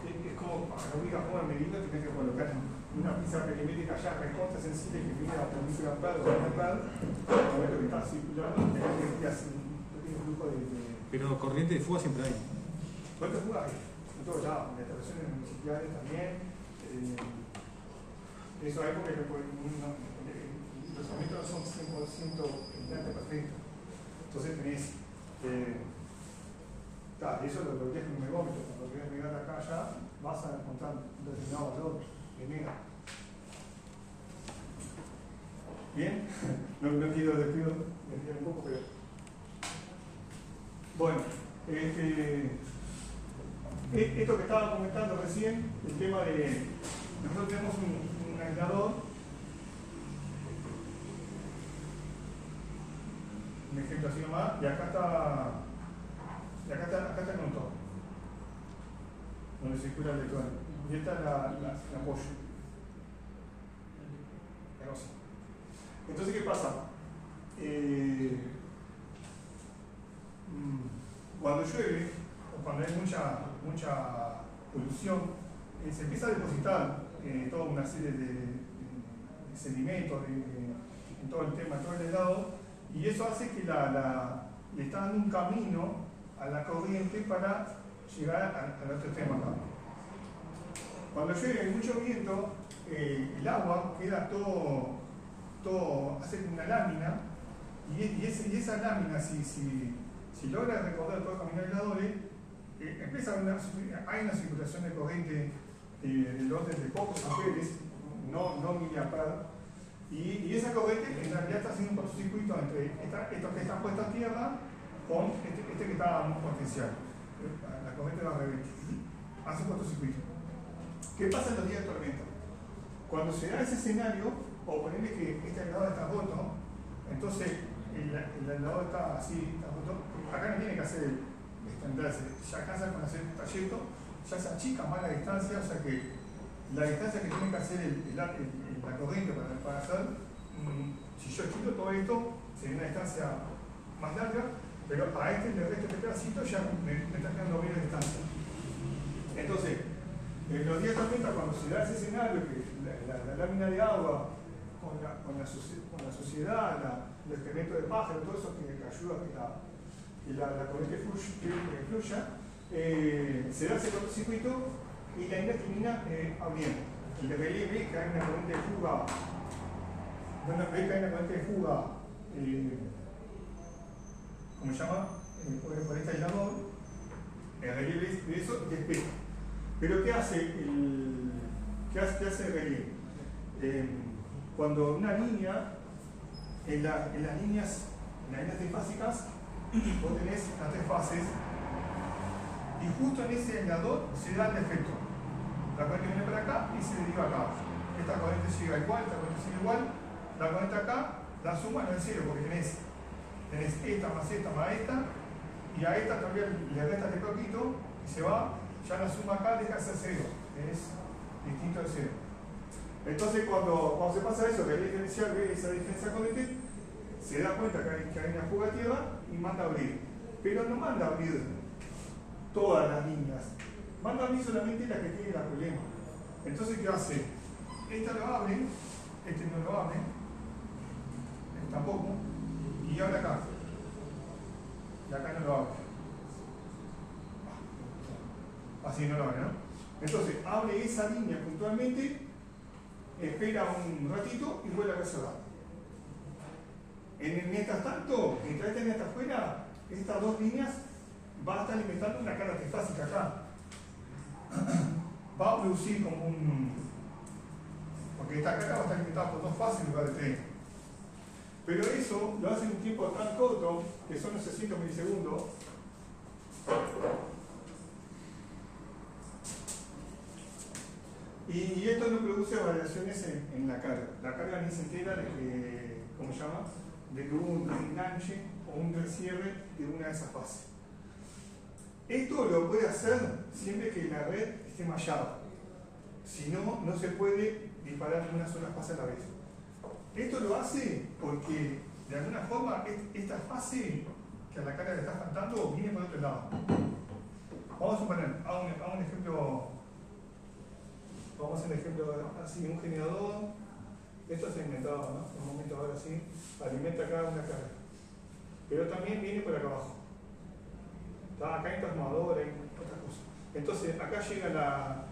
S1: Es como para la única forma de medirlo, tienes que colocar una pinza perimétrica ya recontra sencilla que mide hasta un microampere o un ampere, al momento que está circulando, tenés que hacer un pequeño flujo de.
S6: Pero corriente de fuga siempre hay.
S1: ¿Cuántas fugas hay? En todos lados, en instalaciones municipales también. Eso hay porque los aumentos son 100% perfecto. Entonces tenés. Eso lo que es un megómetro. Cuando lo quieres mirar acá allá, vas a encontrar un determinado valor de mega. ¿Bien? No quiero desviar un poco, pero. Bueno, esto que estaba comentando recién, el tema de. Nosotros tenemos un aislador. Un ejemplo así nomás, y acá está el motor, donde circula el electrón. Y esta es la apoyo. Entonces, ¿qué pasa? cuando llueve o cuando hay mucha polución, se empieza a depositar toda una serie de sedimentos en todo el tema, todo el helado, y eso hace que le está dando un camino a la corriente para llegar al otro tema acá. Cuando llueve hay mucho viento, el agua queda todo hace una lámina, y esa lámina, si logra recorrer todo el camino de heladores, empieza hay una circulación de corriente del orden de pocos amperes, no miliampere, y esa corriente en realidad está haciendo un cortocircuito entre estos que están puestos a tierra con este que está a un potencial. La corriente va a revés, hace un cortocircuito. ¿Qué pasa en los días de tormenta? Cuando se da ese escenario, o ponerle que este aislado está roto, entonces el aislado está así, está roto, acá no tiene que hacer el estenderse, ya alcanza con hacer un trayecto, ya se achica más la distancia, o sea que la distancia que tiene que hacer la corriente para hacer, si yo estiro todo esto, sería una distancia más larga, pero a este pedacito ya me está quedando bien la distancia. Entonces, en los días de tormenta, cuando se da ese escenario, que la lámina de agua con la suciedad, los excrementos de pájaro, todo eso que ayuda a que la corriente fluya, se da ese cortocircuito y la isla termina abriendo. El de relieve que hay una corriente de fuga, ¿cómo se llama? Por este aislador, el relieve de eso despeja. Pero ¿qué hace el relieve? Cuando una línea, en las líneas trifásicas, vos tenés las tres fases, y justo en ese aislador se da el defecto. La corriente viene para acá y se deriva acá. Esta corriente llega igual, esta corriente sigue igual, la corriente acá, la suma no es cero, porque tenés esta más esta, y a esta todavía le resta este poquito, y se va, ya la suma acá deja de ser cero, es distinto de cero. Entonces cuando se pasa eso, que el diferencial ve esa diferencia corriente, se da cuenta que hay una fuga a tierra y manda a abrir. Pero no manda a abrir todas las líneas, manda a abrir solamente las que tienen el problema. Entonces, ¿qué hace? Esta lo abre, este no lo abre, este tampoco, y abre acá. Y acá no lo abre. Así no lo abre, ¿no? Entonces, abre esa línea puntualmente, espera un ratito y vuelve a cerrar. Mientras tanto, mientras esta línea está afuera, estas dos líneas van a estar alimentando una carga trifásica acá. Va a producir como porque esta carga va a estar alimentada por dos fases en lugar de tres. Pero eso lo hace en un tiempo tan corto, que son los 600 milisegundos. Y esto no produce variaciones en la carga. La carga ni se entera de que, ¿cómo se llama? De que hubo un enganche o un cierre de una de esas fases. Esto lo puede hacer siempre que la red esté mallada. Si no, no se puede disparar en una sola fase a la vez. Esto lo hace porque, de alguna forma, esta fase que a la carga le está faltando viene por otro lado. Vamos a suponer, hago un ejemplo. Vamos a hacer un ejemplo así, un generador. Esto se ha inventado, ¿no? En un momento ahora sí, alimenta acá una carga. Pero también viene por acá abajo. Acá hay transformador, hay otras cosas. Entonces, acá llega la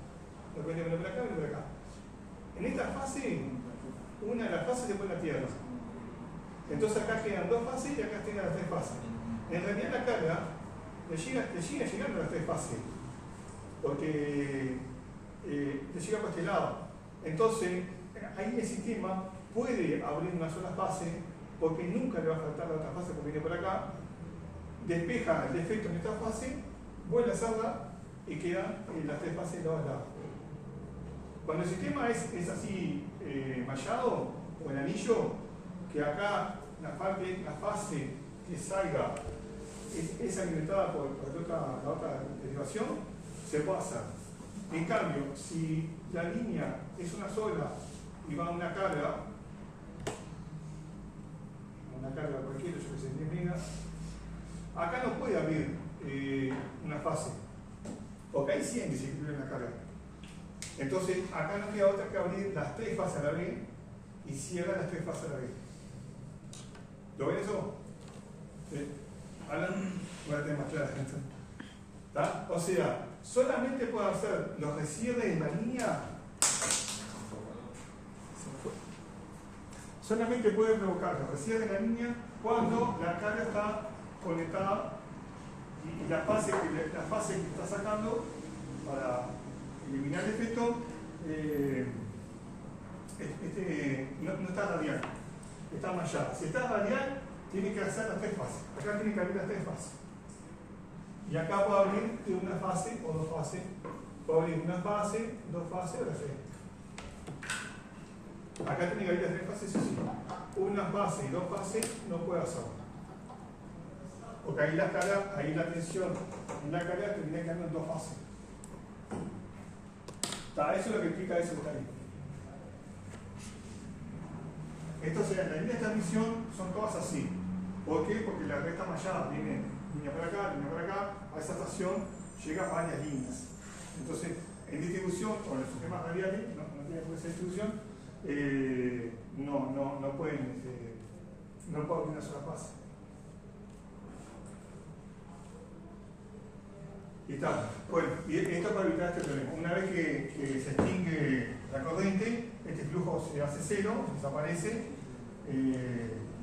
S1: corriente viene por acá y por acá. En esta fase, una de las fases se pone a tierra. Entonces acá quedan dos fases y acá quedan las tres fases. En realidad la carga le llega llegando a las tres fases. Porque le llega por este lado. Entonces, ahí el sistema puede abrir una sola fase porque nunca le va a faltar la otra fase porque viene por acá, despeja el defecto en esta fase, vuelve a hacerla y quedan las tres fases lado a lado. Cuando el sistema es así mallado o en anillo, que acá la fase que salga es alimentada por la otra derivación, se puede hacer. En cambio, si la línea es una sola y va a una carga cualquiera, yo que sé, 10 megas, acá no puede puede abrir una fase, porque hay 100 desequilibrios en la carga. Entonces, acá no queda otra que abrir las 3 fases a la vez y cierra las 3 fases a la vez. ¿Lo ven eso? ¿Sí? Alan, voy a tener más clara. ¿Está? O sea, solamente puede hacer los recierres en la línea. Solamente puede provocar los recierres en la línea cuando la carga está conectada y la fase que está sacando para eliminar el efecto no está radial, está mallada. Si está radial, tiene que hacer las 3 fases. Acá tiene que abrir las 3 fases. Y acá puede abrir una fase o 2 fases. Puede abrir una fase, 2 fases o 3. Acá tiene que abrir las 3 fases, sí. Una fase y 2 fases no puede hacerlo. Porque ahí la tensión en la carga termina quedando en 2 fases. Eso es lo que explica eso que está ahí. Entonces, las líneas de transmisión son todas así. ¿Por qué? Porque la recta mallada viene línea para acá, a esa estación llega varias líneas. Entonces, en distribución, o en los sistemas radiales, no tiene por esa distribución, no pueden abrir una sola fase. Y está. Bueno, y esto para evitar este problema. Una vez que se extingue la corriente, este flujo se hace cero, desaparece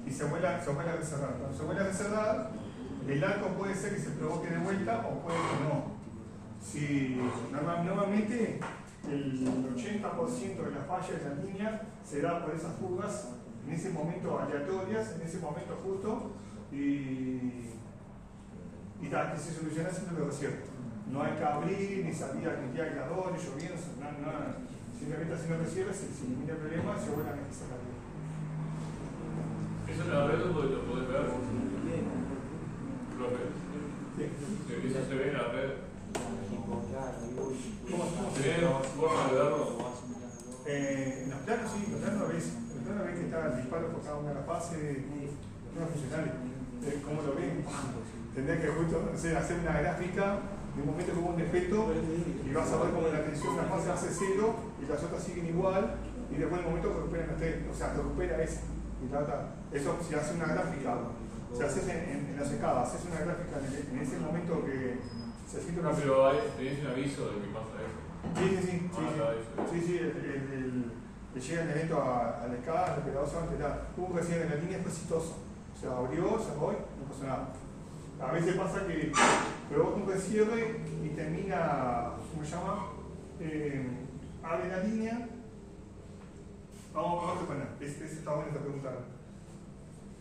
S1: y se vuelve a recerrar. Cuando se vuelve a recerrar, el arco puede ser que se provoque de vuelta o puede que no. Si normalmente el 80% de la falla de la línea se da por esas fugas en ese momento aleatorias, en ese momento justo, y que se soluciona haciendo lo cierto. No hay que abrir, ni salida que ya aisladores, lloviendo, nada. Simplemente haciendo recierres se elimina el problema y se vuelve a empezar la vida.
S2: Eso en la red lo podés ver. Profe.
S1: Sí.
S2: Eso se ve en la red.
S1: ¿Cómo
S2: ¿Se ve forma de verlo?
S1: En los planos sí, los planos ves. En los planos ves que está el disparo por cada una de las fases, no funcionales. ¿Cómo lo ven? Tendría que justo hacer una gráfica de un momento que hubo un defecto y vas a ver cómo la tensión de una fase hace cero y las otras siguen igual y después en el momento que recuperan las 3, o sea, recupera ese. Eso se hace una gráfica, se hace en la secada, haces una gráfica en ese momento que se siente una...
S2: Pero tenés un aviso de que pasa eso.
S1: Sí, le llega el evento a la escala, el operador se va a enterar. Hubo un recién en la línea, es exitoso. O sea, abrió, cerró y no pasó nada. A veces pasa que provoca un recierre y termina, ¿cómo se llama? Abre la línea. Vamos a poner, está buena esta pregunta.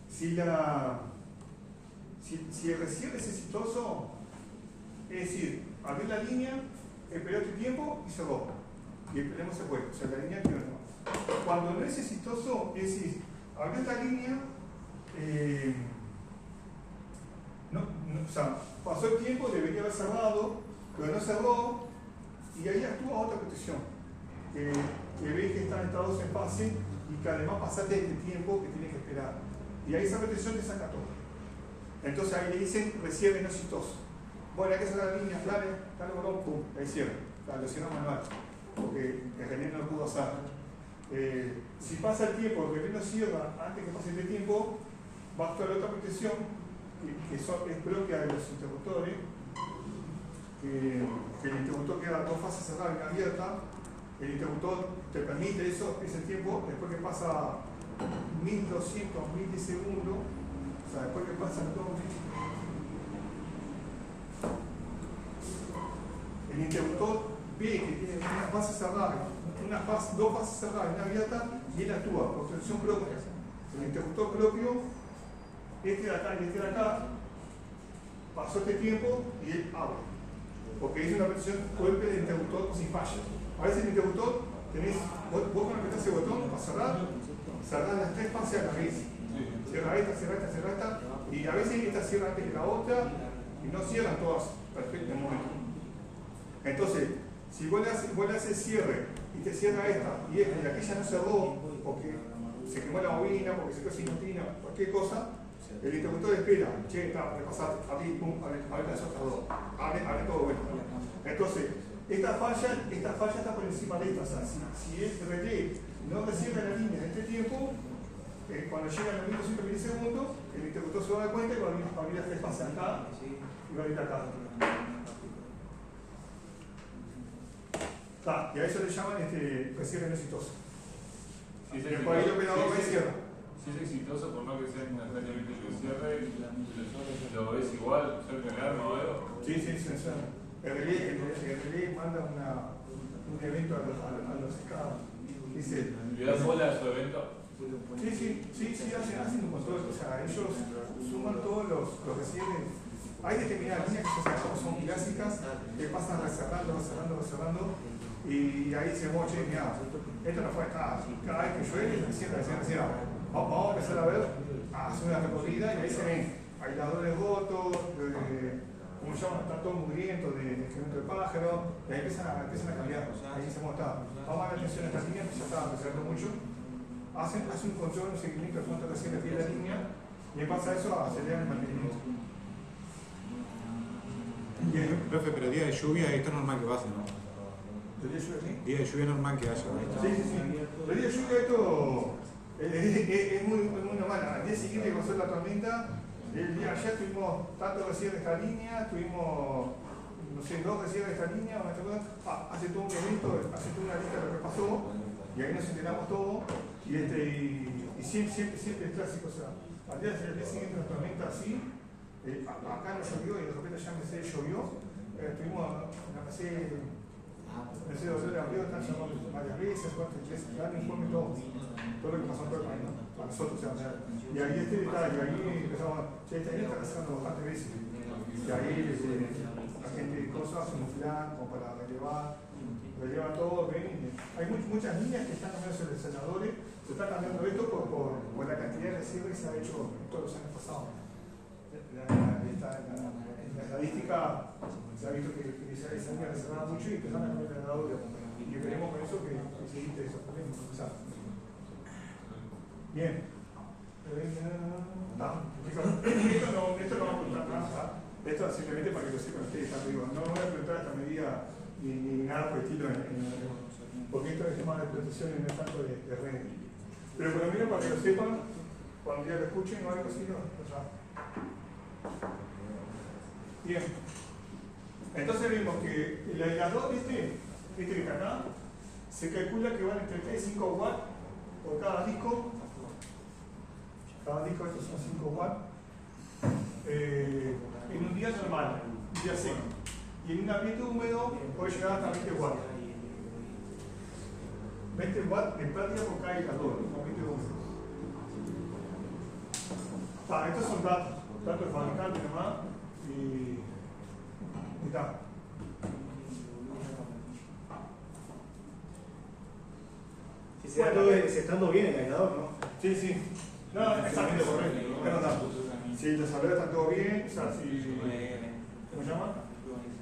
S1: Si el recierre es exitoso, es decir, abrir la línea, esperó tu tiempo y cerró. Y el problema se fue, o sea, la línea quedó no. Cuando no es exitoso, es decir, abrió esta línea, o sea, pasó el tiempo, debería haber cerrado, pero no cerró, y ahí actúa otra petición. Que veis que están estados en fase y que además pasaste este tiempo que tienes que esperar. Y ahí esa petición te saca todo. Entonces ahí le dicen recierre no exitoso. Bueno, hay que sacar la línea, dale botón, pum, ahí cierra. Lo cierra manual, porque el René no lo pudo hacer. Si pasa el tiempo, el René no cierra antes que pase este tiempo, va a actuar otra petición que es propia de los interruptores, que el interruptor queda 2 fases cerradas y una abierta. El interruptor te permite ese tiempo, después que pasa 1200 milisegundos, o sea, después que pasa el interruptor ve que tiene una fase cerrada, 2 fases cerradas y una abierta, y él actúa por función propia. El interruptor propio, este de acá y este de acá, pasó este tiempo y él abre. Porque es una versión golpe del interruptor sin falla. A veces el interruptor tenés, vos cuando apretás ese botón para cerrar las 3 fases a la vez. Cierra esta, y a veces esta cierra antes que la otra, y no cierran todas perfecto en el momento. Entonces, si vos le haces cierre y te cierra esta y esta, y aquella no cerró porque se quemó la bobina, porque se quedó sin bobina, cualquier cosa, El interruptor espera, che, está, repasate, abrí, pum, abre las otras dos, abre todo bueno. Entonces, esta falla está por encima de esta, o sea, si el relé no recibe la línea en este tiempo, cuando llegan los 1.200 milisegundos, el interruptor se va a dar cuenta y va a abrir las tres fases acá y va a abrir acá. Y a eso le llaman cierre no exitoso.
S2: Si es
S1: Después ahí el operador va y cierra.
S2: Si es exitoso, por no que sea necesariamente que cierre, lo ves igual, cerca del arma o algo.
S1: Sí, el relé manda un evento a los escados. Dice,
S2: ¿Le das bola a su evento?
S1: Sí, hacen un control. O sea, ellos suman todos los recibes. Hay determinadas líneas que son clásicas, que pasan reserrando, y ahí se moche, mira, esto no fue cada vez que llueve, recién. Vamos a empezar a ver, hacer una recorrida, y ahí se ven aisladores rotos, como se llama, está todo mugriento de excremento de pájaro, y ahí empiezan a cambiar. Ahí dicen, vamos a dar atención a esta línea, que ya estaba presionando mucho. Hacen un control, un seguimiento de cuánto recibe la línea, y en base a eso aceleran el mantenimiento.
S6: Profe, pero día de lluvia esto es normal que pase, ¿no?
S1: ¿El día de lluvia sí?
S6: Día de lluvia es normal que haya.
S1: Sí. El día de lluvia esto es muy normal. Al día siguiente que pasó la tormenta, el día ayer tuvimos tanto recién de esta línea, tuvimos, no sé, 2 recién de esta línea, hace todo un evento, hace toda una lista de lo que pasó, y ahí nos enteramos todo, y siempre es clásico, o sea, al día siguiente de la tormenta así, acá no llovió y de repente ya empecé llovió, tuvimos, me sé dolor de abrigo, están llamando varias veces, dan informe todo lo que pasó en todo el país, para nosotros, o sea, y ahí detalle, ahí empezamos, esta línea está pasando bastantes veces, y ahí la gente de cosas hace un plan como para releva todo, ven, hay muchas líneas que están cambiando sobre senadores, se está cambiando esto por la cantidad de cierre que se ha hecho en todos los años pasados. La estadística se ha visto que esa línea reservaba mucho y empezaron a cambiar el ganador, y veremos con eso que se evite esos problemas. Bien. Esto no va a contar nada. Esto es simplemente para que lo sepan ustedes arriba. No voy a preguntar esta medida ni nada por el estilo, porque esto es tema de protección y no es tanto de redes. Pero por lo menos para que lo sepan, cuando ya lo escuchen o algo así, Bien. Entonces vimos que el aislador este que está acá, se calcula que van entre 3 y 5 watts por cada disco. Cada disco estos son 5 watts. En un día normal, un día seco. Y en un ambiente húmedo puede llegar hasta 20 watts. 20 watts de pérdida por cada aislador, en un ambiente húmedo. Estos son datos de fabricante nomás. Y está.
S5: Si estando bien el aislador, ¿no?
S1: Sí. No, exactamente correcto. Si el desarrollo está todo bien, o sea, si. ¿Cómo se llama?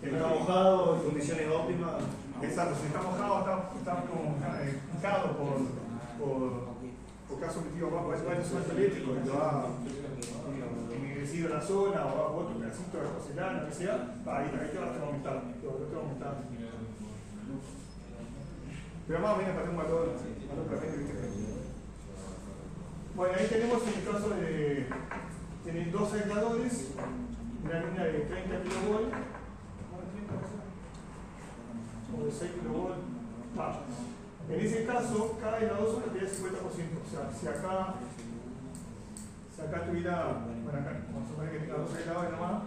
S5: Está mojado, en condiciones óptimas.
S1: Exacto, si está mojado, está como picado por caso sometido abajo, es un suelto eléctrico y lo ha ennegrecido la zona o abajo otro pedacito de porcelana, lo que sea, ahí te va a aumentar. Pero más o menos para un valor promedio, ¿viste? Bueno, ahí tenemos el caso de tener 2 aisladores, una línea de 30 kV o de 6 kV. En ese caso, cada aislador solo tiene 50%. O sea, si acá tuviera, bueno, acá, vamos a suponer que tenga 2 aisladores nomás,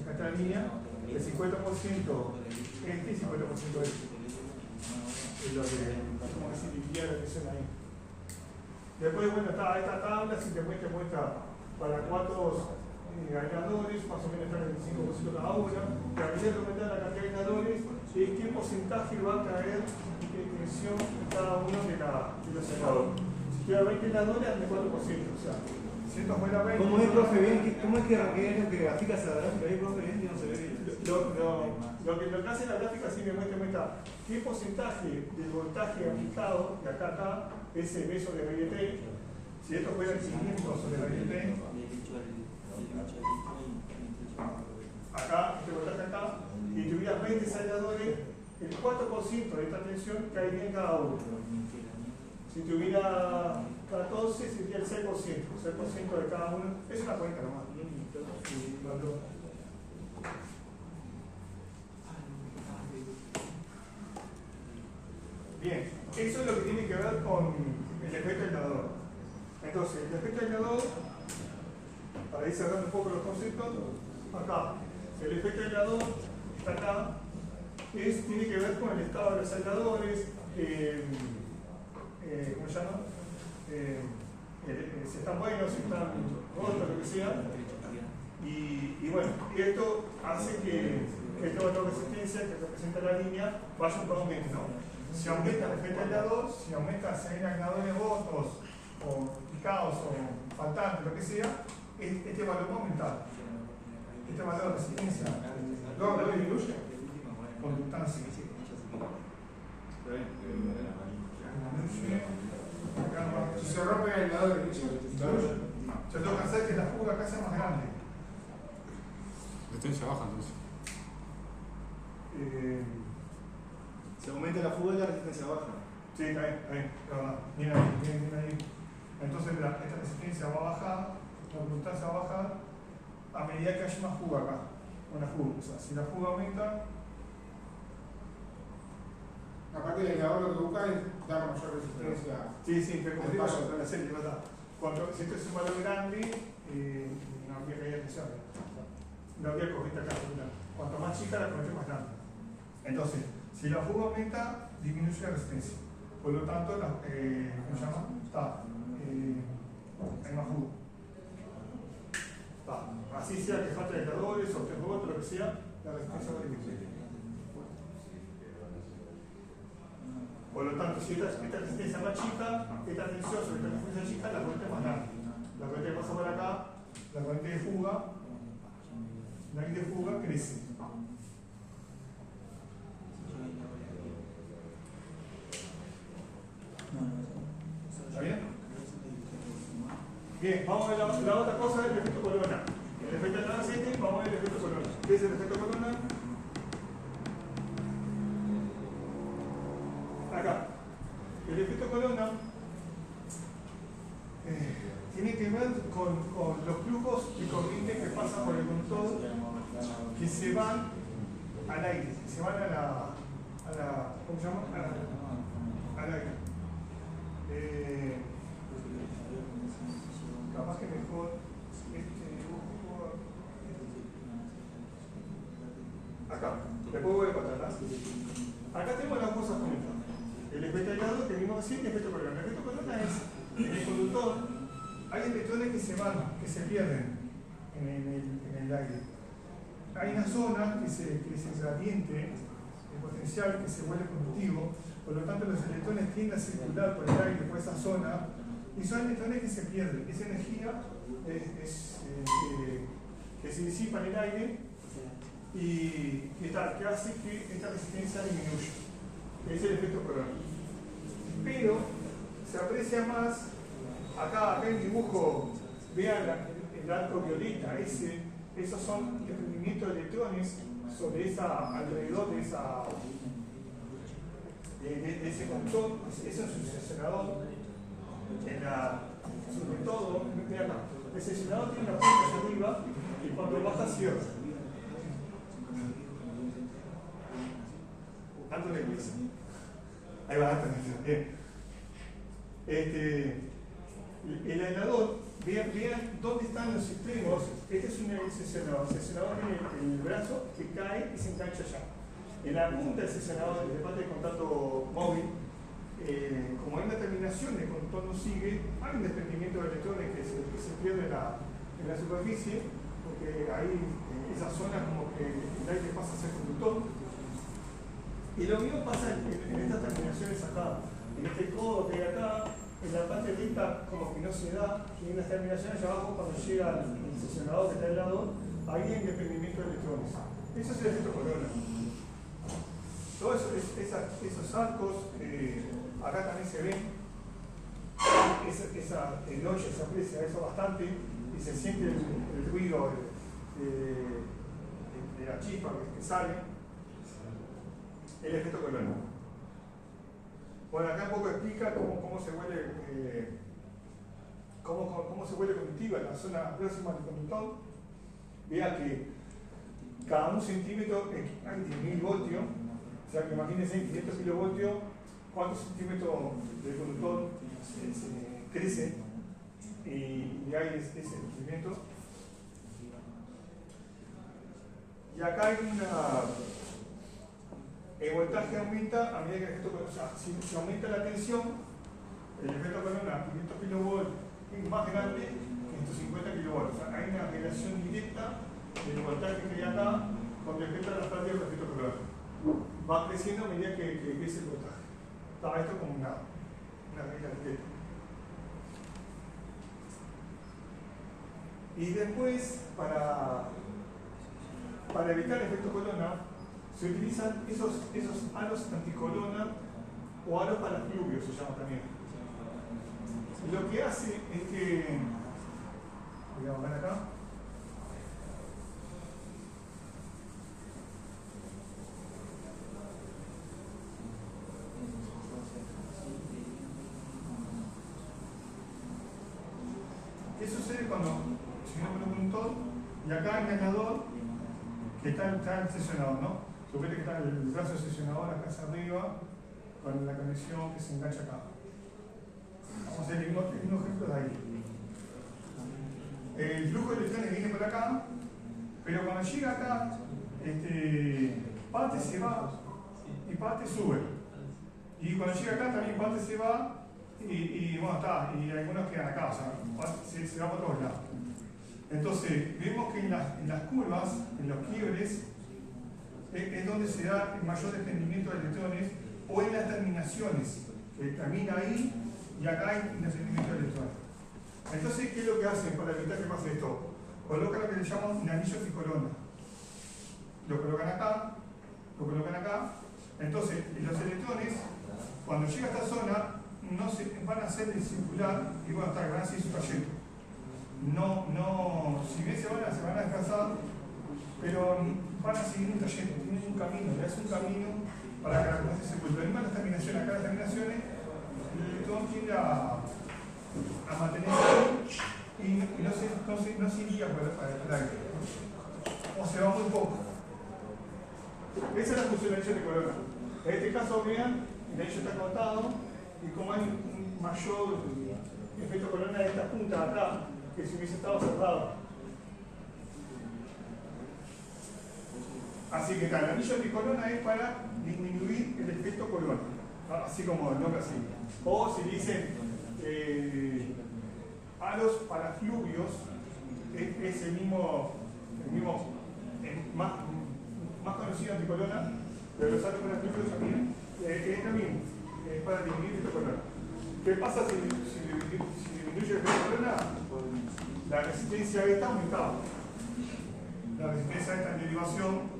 S1: acá está la línea, el 50% este y 50% este. Es lo que, como decir, liquidar la presión ahí. Después, bueno, está esta tabla, simplemente muestra para 4 aisladores, más o menos está el 25% cada una. Que a medida que aumenta la cantidad de aisladores, qué porcentaje va a caer de tensión en cada uno de los aisladores. Si tuviera 20 aisladores, ante 4%. O sea, si esto fuera 20.
S5: ¿Cómo es, profe? ¿Cómo es que grafica esa gráfica ahí, profe? Bien, no se ve bien.
S1: Lo que hace la gráfica sí me muestra qué porcentaje del voltaje aplicado de acá es el beso de RT. Si esto fuera 500 sobre RT, acá, este voltaje acá, y tuvieras 20 saldadores, el 4% de esta tensión caería en cada uno. Si tuviera 14, sería el 6%, 6% de cada uno. Es una cuenta nomás. Bien, eso es lo que tiene que ver con el efecto aislador. Entonces, el efecto aislador, para ir cerrando un poco los conceptos, acá, el efecto aislador está acá, tiene que ver con el estado de los aisladores, ¿cómo se llama? Si están buenos, si están rotos, lo que sea. Y bueno, esto hace que el valor de resistencia que representa la línea vaya un aumento, ¿no? Si aumenta el efecto aislador, si hay aisladores rotos, o picados, o faltantes, lo que sea, este valor va a aumentar. Este valor de resistencia, luego lo disminuye. Conductancia.
S4: Si se rompe el aislador,
S1: yo tengo que hacer que la fuga acá sea más grande.
S6: Resistencia baja entonces.
S5: Se aumenta la fuga y la resistencia baja.
S1: Sí, está bien, Mira ahí. Entonces esta resistencia va a bajar, la conductancia va a bajar a medida que haya más fuga acá. Una fuga. O sea, si la fuga aumenta.
S4: aparte del aislador lo que busca es dar mayor resistencia.
S1: Sí, pero como digo, la serie, ¿verdad? Si esto es un valor grande, no habría que ir a tensión. No habría corriente acá. Cuanto más chica, la corriente más grande. Entonces, si la fuga aumenta, disminuye la resistencia. Por lo tanto, ¿cómo se llama? Hay más fuga. Así sea que falte aisladores o que robots, lo que sea, la resistencia va a disminuir. Por lo tanto, si esta resistencia es más chica, esta tensión sobre esta resistencia chica, la corriente es más grande. La corriente que pasa por acá, la corriente de fuga, crece. ¿Está bien? Bien, vamos a ver la otra cosa del efecto corona. El efecto de la 7, vamos a ver el efecto corona. ¿Qué es el efecto corona? Acá. El efecto corona tiene que ver con los flujos de corriente que pasan por el conductor que se van al aire, se van a la ¿cómo se llama? Al aire. Capaz que mejor este dibujo acá, después voy para atrás. Acá tenemos las cosas juntas. El efecto aislador que vimos recién y el efecto corona. El efecto corona es en el conductor hay electrones que se van, que se pierden en el aire. Hay una zona que es el gradiente, el potencial que se vuelve conductivo, por lo tanto los electrones tienden a circular por el aire, por esa zona, y son electrones que se pierden. Esa energía que se disipa en el aire y que hace que esta resistencia disminuya. Ese es el efecto corona. Pero se aprecia más, acá en el dibujo, vean el arco violeta, esos son desprendimientos de electrones sobre alrededor de ese conductor, ese es un succionador. Sobre todo, mira acá, el succionador tiene una punta hacia arriba y cuando baja cierra. Tanto la iglesia. Ahí va, bien. El aislador, vean dónde están los extremos. Este es un sesionador. El sesionador tiene el brazo que cae y se engancha allá. En la punta del sesionador, en la parte de contacto móvil, como hay una terminación, el conductor no sigue, hay un desprendimiento de electrones que se pierde en la superficie, porque ahí esa zona como que el aire pasa a ser conductor. Y lo mismo pasa en estas terminaciones acá, en este codo que hay acá, en la parte de esta como que no se da, y en las terminaciones allá abajo cuando llega el sesionador que está al lado, ahí hay un desprendimiento de electrones. Eso es el efecto corona. Todos esos arcos, acá también se ven, de noche se aprecia eso bastante, y se siente el ruido de la chispa que sale, el efecto corona. Bueno, acá un poco explica cómo se vuelve cómo se vuelve conductiva en la zona próxima del conductor. Vea que cada 1 centímetro hay 10.000 voltios, o sea que imagínense en 500 kilovoltios cuántos centímetros del conductor se crece y hay ese crecimiento. Y acá hay el voltaje aumenta a medida que el efecto corona, o sea, si aumenta la tensión, el efecto corona 500 kilovolts es más grande que 150 kilovolts. O sea, hay una relación directa del voltaje que hay acá con respecto a las pérdidas del efecto corona. Va creciendo a medida que crece el voltaje. Está esto como una regla directa. Y después, para evitar el efecto corona, se utilizan esos halos anticorona o halos parafluvios, se llama también. Lo que hace es que, voy a bajar acá, ¿qué sucede cuando si uno pone un conductor y acá el ganador que está sesionado, ¿no? Suponete que está el brazo sesionador acá hacia arriba con la conexión que se engancha acá. Vamos a hacer el mismo ejemplo de ahí. El flujo de electrones viene por acá, pero cuando llega acá, parte se va y parte sube. Y cuando llega acá también parte se va y bueno, está, y algunos quedan acá, o sea, se va por todos lados. Entonces, vemos que en las curvas, en los quiebres, es donde se da el mayor desprendimiento de electrones, o en las terminaciones, que termina ahí y acá hay un desprendimiento de electrones. Entonces, ¿qué es lo que hacen para evitar que pase esto? Colocan lo que le llaman un anillo tricorona. Lo colocan acá, lo colocan acá. Entonces, los electrones, cuando llega a esta zona, no se van a hacer el circular y van a seguir su trayecto. Si bien se van a descansar, pero van a seguir un trayecto, tienen un camino, le hacen un camino para que la cosa se circule. Lo mismo las terminaciones, acá las terminaciones, el electrón tiende a mantenerse y no se iría por el aire. O se va muy poco. Esa es la funcionalidad de corona. En este caso, vean, el anillo está cortado y como hay un mayor efecto corona de esta punta de acá, que si hubiese estado cerrado. Así que el anillo de corona es para disminuir el efecto corona, así como el nombre así. O si dicen halos parafluvios, es el mismo más conocido anticorona, pero los halos parafluvios también es también para disminuir el efecto corona. ¿Qué pasa si disminuye el efecto corona? La resistencia esta aumentaba. La resistencia esta en derivación,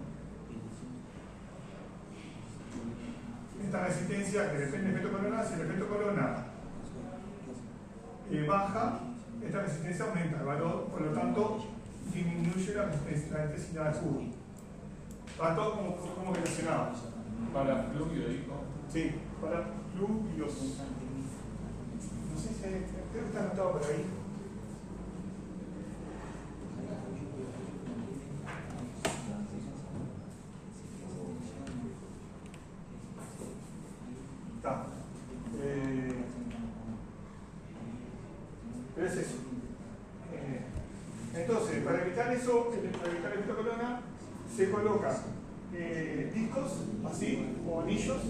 S1: esta resistencia que depende del efecto corona, si el efecto corona baja, esta resistencia aumenta el valor, por lo tanto disminuye la intensidad del cubo. Está todo como relacionado.
S2: Para fluvio, dijo.
S1: Sí, para fluvios. No sé si creo que está anotado por ahí. Está. Pero es eso. Entonces, para evitar eso, para evitar el efecto corona, se colocan discos así, o anillos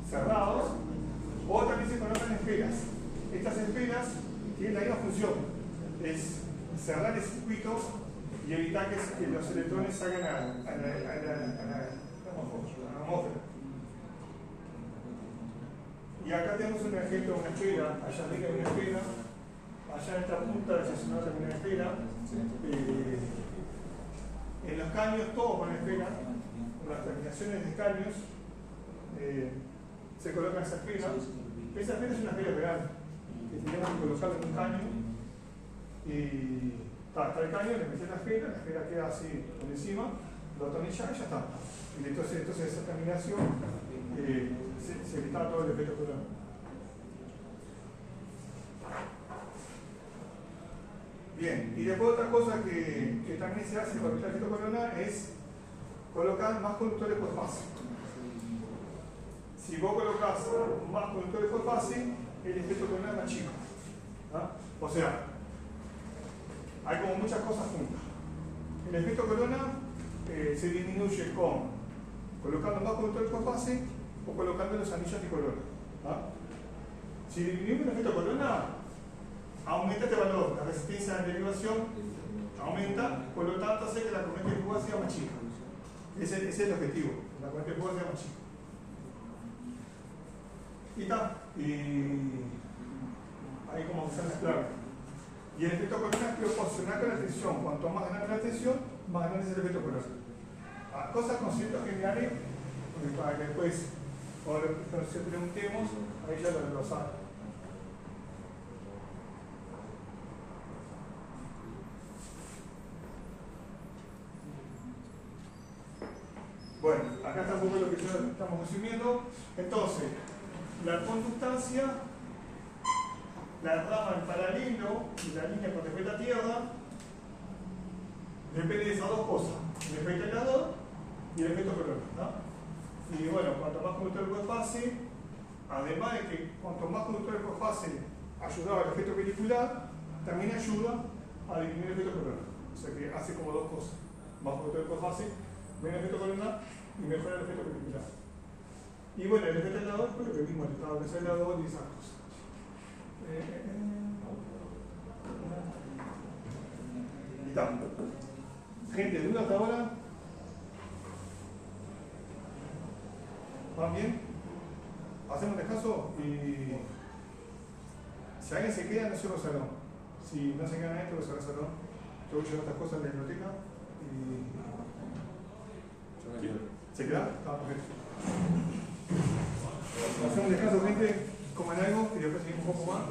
S1: cerrados, o también se colocan esferas. Estas esferas tienen la misma función, es cerrar el circuito y evitar que los electrones salgan a la atmósfera. Y acá tenemos un ejemplo de una esfera, allá arriba hay una esfera, allá en esta punta del sesionador también una esfera. En los caños todos van a esfera, en las terminaciones de caños se coloca esa esfera. Esa esfera es una esfera real, que tenemos que colocarla en un caño y Está el caño, le metes la esfera queda así por encima, lo atornillas y ya está. Y entonces esa terminación se evita todo el efecto corona. Bien, y después otra cosa que también se hace con el efecto corona es colocar más conductores por fase. Si vos colocas más conductores por fase, el efecto corona es más chico. ¿Ah? O sea, hay como muchas cosas juntas. El efecto corona se disminuye colocando más conductores por fase o colocando los anillos de corona. ¿Ah? Si disminuimos el efecto corona, aumenta este valor, la resistencia de derivación aumenta, por lo tanto hace que la corriente de fuga sea más chica. Ese es el objetivo, la corriente de fuga sea más chica. Y está, y ahí como funciona la clave. Y el efecto corona es proporcional con la tensión. Cuanto más grande la tensión, más grande es el efecto corona. Cosas con conceptos generales, para que después, cuando nos preguntemos, ahí ya lo saben. Bueno, acá está un poco lo que ya estamos resumiendo. Entonces, la conductancia, la rama en paralelo y la línea con respecto a tierra, depende de esas dos cosas, el efecto helador y el efecto corona, ¿no? Y bueno, cuanto más conductores por fase, además de que cuanto más conductores por fase ayudaba al efecto pelicular, también ayuda a disminuir el efecto corona. O sea que hace como dos cosas, más conductores por fase, menos efecto corona y mejora el efecto pelicular. Y bueno, el efecto helador fue lo que vimos, el estado de helador y esas cosas. Y está. Gente, ¿duda hasta ahora? ¿Van bien? Hacemos descanso y si alguien se queda, no cierro el salón. Si no se quedan adentro, lo cierro el salón. Yo voy a llevar estas cosas a la biblioteca y... ¿Se queda? Ah, perfecto. Hacemos un descanso, gente, coman algo y después seguimos un poco más.